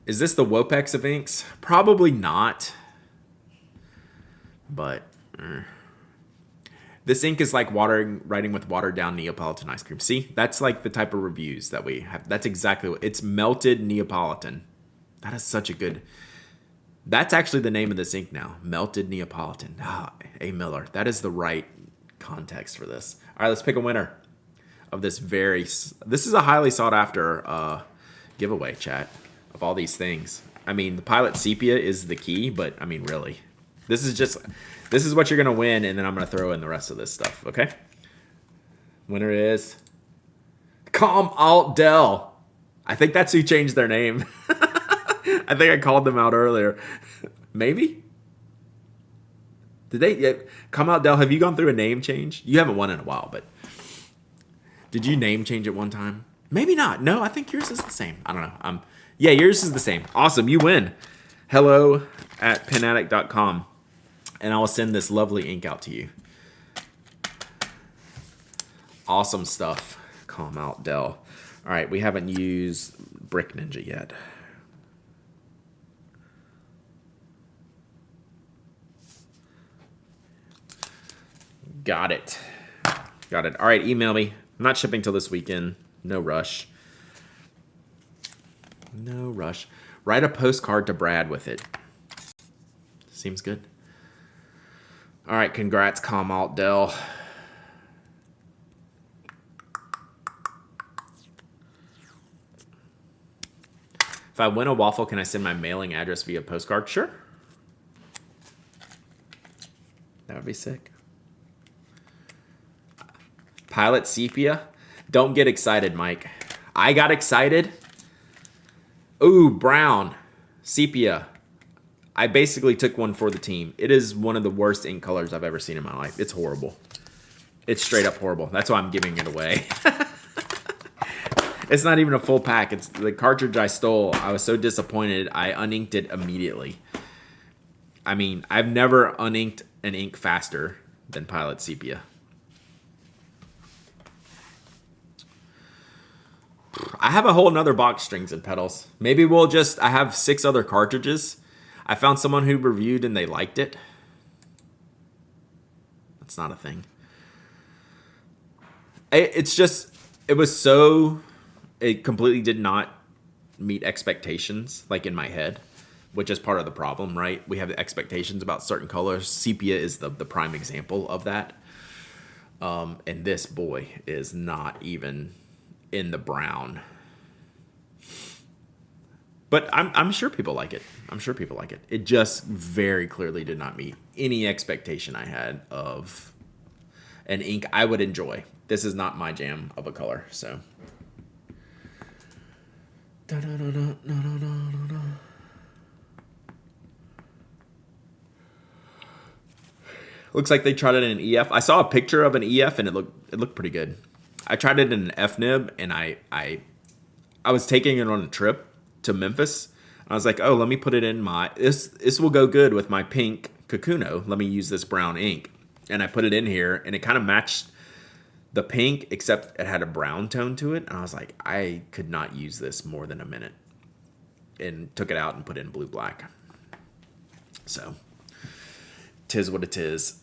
Is this the Wopex of inks? Probably not. But this ink is like writing with watered down Neapolitan ice cream. See, that's like the type of reviews that we have. That's exactly what it's melted Neapolitan. That is such a good. That's actually the name of this ink now. Melted Neapolitan. Ah, A. Miller. That is the right context for this. All right, let's pick a winner of this this is a highly sought after giveaway, chat, of all these things. I mean, the Pilot Sepia is the key, but I mean, really, this is what you're gonna win, and then I'm gonna throw in the rest of this stuff. Okay. Winner is Calm Alt Del. I think that's who changed their name. I think I called them out earlier. Maybe. Did they? Yeah, Calm Alt Del, have you gone through a name change? You haven't won in a while, but did you name change at one time? Maybe not. No, I think yours is the same. I don't know. Yeah, yours is the same. Awesome. You win. hello@penaddict.com. And I will send this lovely ink out to you. Awesome stuff. Calm Out Dell. All right, we haven't used Brick Ninja yet. Got it. Got it. All right, email me. I'm not shipping till this weekend. No rush. No rush. Write a postcard to Brad with it. Seems good. All right, congrats, Calm Alt Dell. If I win a waffle, can I send my mailing address via postcard? Sure. That would be sick. Pilot Sepia. Don't get excited, Mike. I got excited. Ooh, brown. Sepia. I basically took one for the team. It is one of the worst ink colors I've ever seen in my life. It's horrible. It's straight up horrible. That's why I'm giving it away. It's not even a full pack. It's the cartridge I stole. I was so disappointed. I uninked it immediately. I mean, I've never uninked an ink faster than Pilot Sepia. I have a whole nother box, Strings and Pedals. Maybe I have 6 other cartridges. I found someone who reviewed and they liked it. That's not a thing. It completely did not meet expectations, like in my head, which is part of the problem, right? We have expectations about certain colors. Sepia is the prime example of that. And this boy is not even in the brown. But I'm sure people like it. I'm sure people like it. It just very clearly did not meet any expectation I had of an ink I would enjoy. This is not my jam of a color, so. Looks like they tried it in an EF. I saw a picture of an EF and it looked pretty good. I tried it in an F nib and I was taking it on a trip to Memphis. I was like, oh, let me put it in this will go good with my pink Kakuno. Let me use this brown ink. And I put it in here and it kind of matched the pink, except it had a brown tone to it. And I was like, I could not use this more than a minute. And took it out and put it in blue black. So, tis what it is.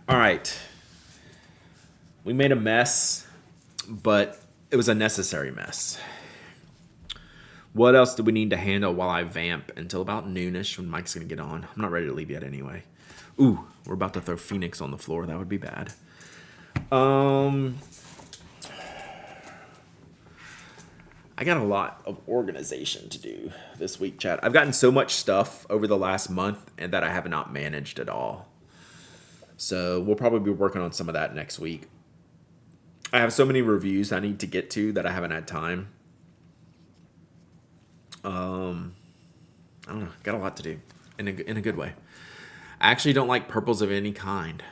All right. We made a mess, but it was a necessary mess. What else do we need to handle while I vamp until about noonish when Mike's going to get on? I'm not ready to leave yet anyway. Ooh, we're about to throw Phoenix on the floor. That would be bad. I got a lot of organization to do this week, chat. I've gotten so much stuff over the last month and that I have not managed at all. So we'll probably be working on some of that next week. I have so many reviews I need to get to that I haven't had time. I don't know. Got a lot to do in a good way. I actually don't like purples of any kind.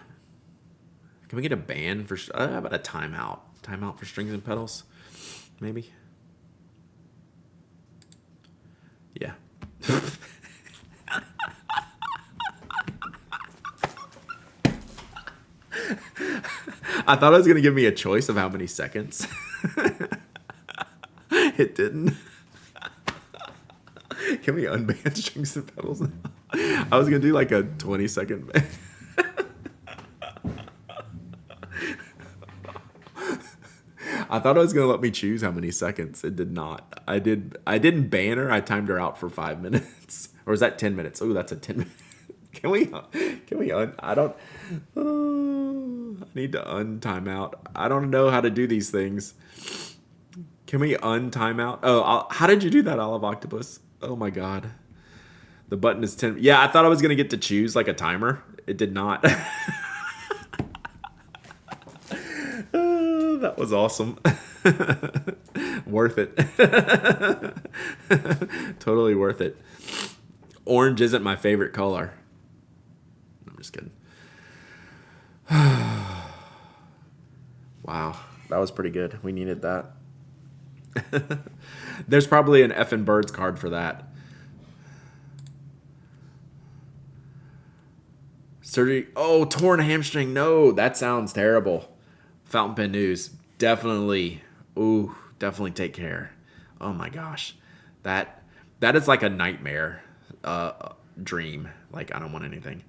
Can we get a ban for... how about a timeout? Timeout for Strings and Pedals? Maybe? Yeah. I thought it was going to give me a choice of how many seconds. It didn't. Can we unban Strings and Pedals? I was going to do like a 20-second ban. I thought it was gonna let me choose how many seconds. It did not. I didn't ban her. I timed her out for 5 minutes. Or is that 10 minutes? Oh, that's a 10 minute. I don't. I need to untime out. I don't know how to do these things. Can we untime out? Oh, how did you do that, Olive Octopus? Oh my god. The button is 10. Yeah, I thought I was going to get to choose like a timer. It did not. That was awesome. Worth it. Totally worth it. Orange isn't my favorite color. I'm just kidding. Wow, that was pretty good. We needed that. There's probably an effing birds card for that. Surgery. Oh, torn hamstring. No, that sounds terrible. Fountain pen news. Definitely. Ooh, definitely take care. Oh my gosh, that is like a nightmare dream. Like I don't want anything.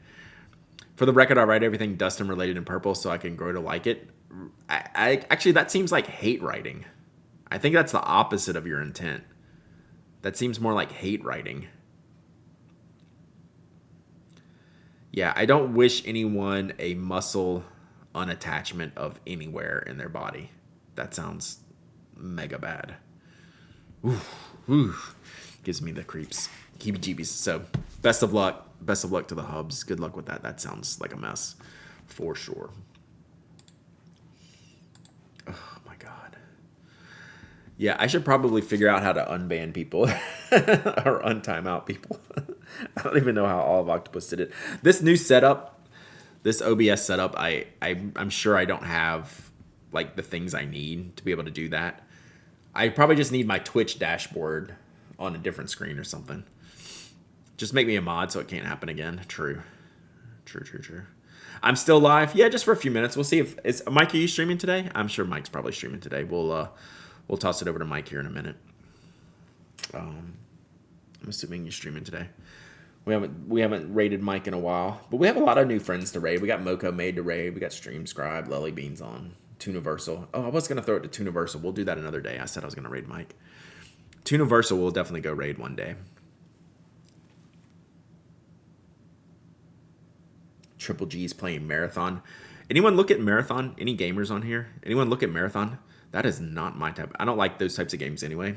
For the record, I write everything Dustin related in purple so I can grow to like it. I actually that seems like hate writing. I think that's the opposite of your intent. That seems more like hate writing. Yeah, I don't wish anyone a muscle unattachment of anywhere in their body. That sounds mega bad. Ooh. Gives me the creeps. Heebie-jeebies. So, best of luck. Best of luck to the hubs. Good luck with that. That sounds like a mess. For sure. Oh, my God. Yeah, I should probably figure out how to unban people. Or untime out people. I don't even know how Olive Octopus did it. This new setup, this OBS setup, I'm sure I don't have like the things I need to be able to do that. I probably just need my Twitch dashboard on a different screen or something. Just make me a mod so it can't happen again. True. I'm still live. Yeah, just for a few minutes. We'll see if Mike, are you streaming today? I'm sure Mike's probably streaming today. We'll toss it over to Mike here in a minute. I'm assuming you're streaming today. We haven't raided Mike in a while, but we have a lot of new friends to raid. We got Moco made to raid. We got Stream Scribe, Lily Beans on, Tuniversal. Oh, I was gonna throw it to Tuniversal. We'll do that another day. I said I was gonna raid Mike. Tuniversal will definitely go raid one day. Triple G's playing Marathon. Anyone look at Marathon? Any gamers on here? Anyone look at Marathon? That is not my type. I don't like those types of games anyway,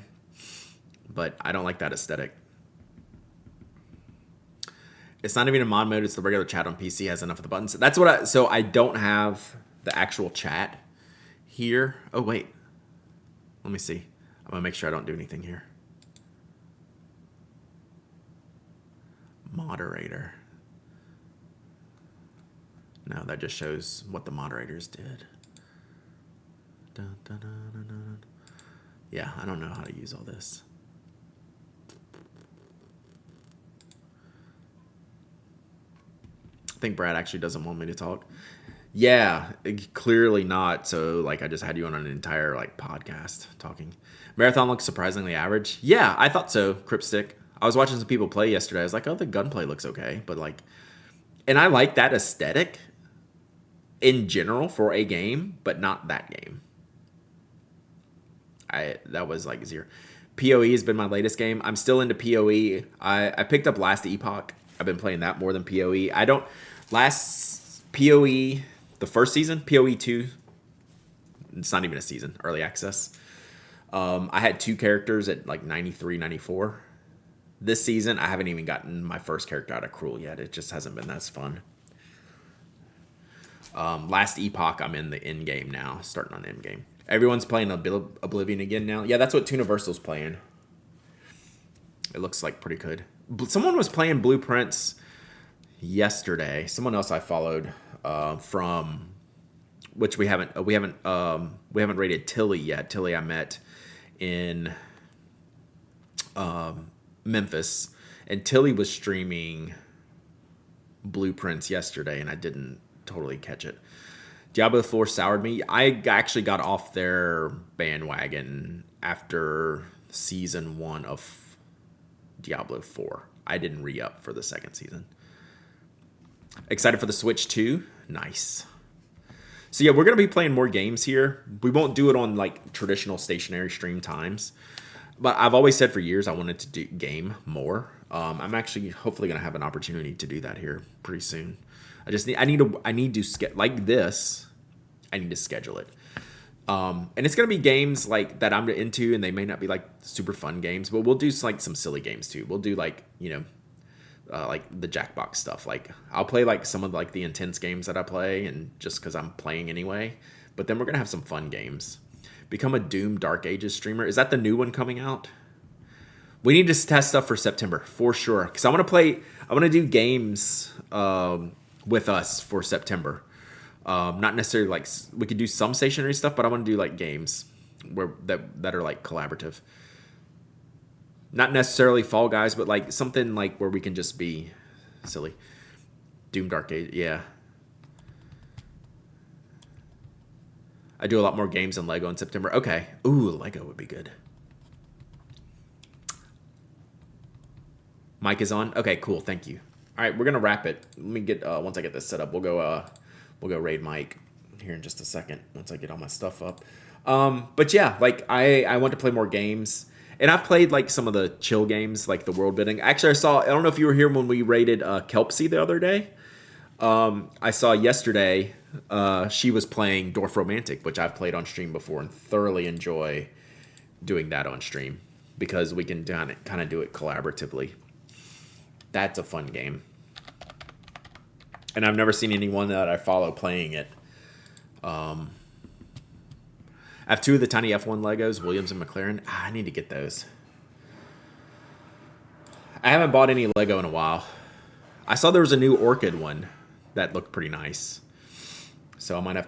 but I don't like that aesthetic. It's not even a mod mode. It's the regular chat on PC has enough of the buttons. That's what so I don't have the actual chat here. Oh, wait. Let me see. I'm going to make sure I don't do anything here. Moderator. No, that just shows what the moderators did. Dun, dun, dun, dun, dun. Yeah, I don't know how to use all this. I think Brad actually doesn't want me to talk. Yeah, clearly not. So, like, I just had you on an entire, like, podcast talking. Marathon looks surprisingly average. Yeah, I thought so, Cryptstick. I was watching some people play yesterday. I was like, oh, the gunplay looks okay. But, like, and I like that aesthetic in general for a game, but not that game. That was, like, zero. PoE has been my latest game. I'm still into PoE. I picked up Last Epoch. I've been playing that more than PoE. Last PoE, the first season, PoE 2, it's not even a season, early access. I had 2 characters at like 93, 94. This season, I haven't even gotten my first character out of Cruel yet. It just hasn't been that fun. Last Epoch, I'm in the end game now, starting on the end game. Everyone's playing Oblivion again now. Yeah, that's what Tuniversal's playing. It looks like pretty good. Someone was playing Blueprints yesterday. Someone else I followed from, which we haven't rated Tilly yet. Tilly I met in Memphis, and Tilly was streaming Blueprints yesterday, and I didn't totally catch it. Diablo 4 soured me. I actually got off their bandwagon after season 1 of Diablo 4. I didn't re-up for the second season. Excited for the Switch 2? Nice. So yeah, we're gonna be playing more games here. We won't do it on like traditional stationary stream times, but I've always said for years I wanted to do game more. I'm actually hopefully gonna have an opportunity to do that here pretty soon. I need to like this. I need to schedule it. And it's gonna be games like that I'm into, and they may not be like super fun games, but we'll do like some silly games too. We'll do like like the Jackbox stuff. Like I'll play like some of like the intense games that I play, and just because I'm playing anyway. But then we're gonna have some fun games. Become a Doom Dark Ages streamer. Is that the new one coming out? We need to test stuff for September for sure. Because I want to play. I want to do games with us for September. Not necessarily like we could do some stationary stuff, but I want to do like games that are like collaborative. Not necessarily Fall Guys, but like something like where we can just be silly. Doom Dark Age, yeah. I do a lot more games than Lego in September. Okay. Ooh, Lego would be good. Mic is on. Okay, cool. Thank you. All right, we're gonna wrap it. Let me get once I get this set up, we'll go raid Mike here in just a second once I get all my stuff up. But yeah, like I want to play more games. And I've played like some of the chill games, like the world building. Actually, I don't know if you were here when we raided Kelpsy the other day. I saw yesterday she was playing Dwarf Romantic, which I've played on stream before and thoroughly enjoy doing that on stream because we can kind of do it collaboratively. That's a fun game. And I've never seen anyone that I follow playing it. I have 2 of the tiny F1 Legos, Williams and McLaren. I need to get those. I haven't bought any Lego in a while. I saw there was a new Orchid one that looked pretty nice. So I might have to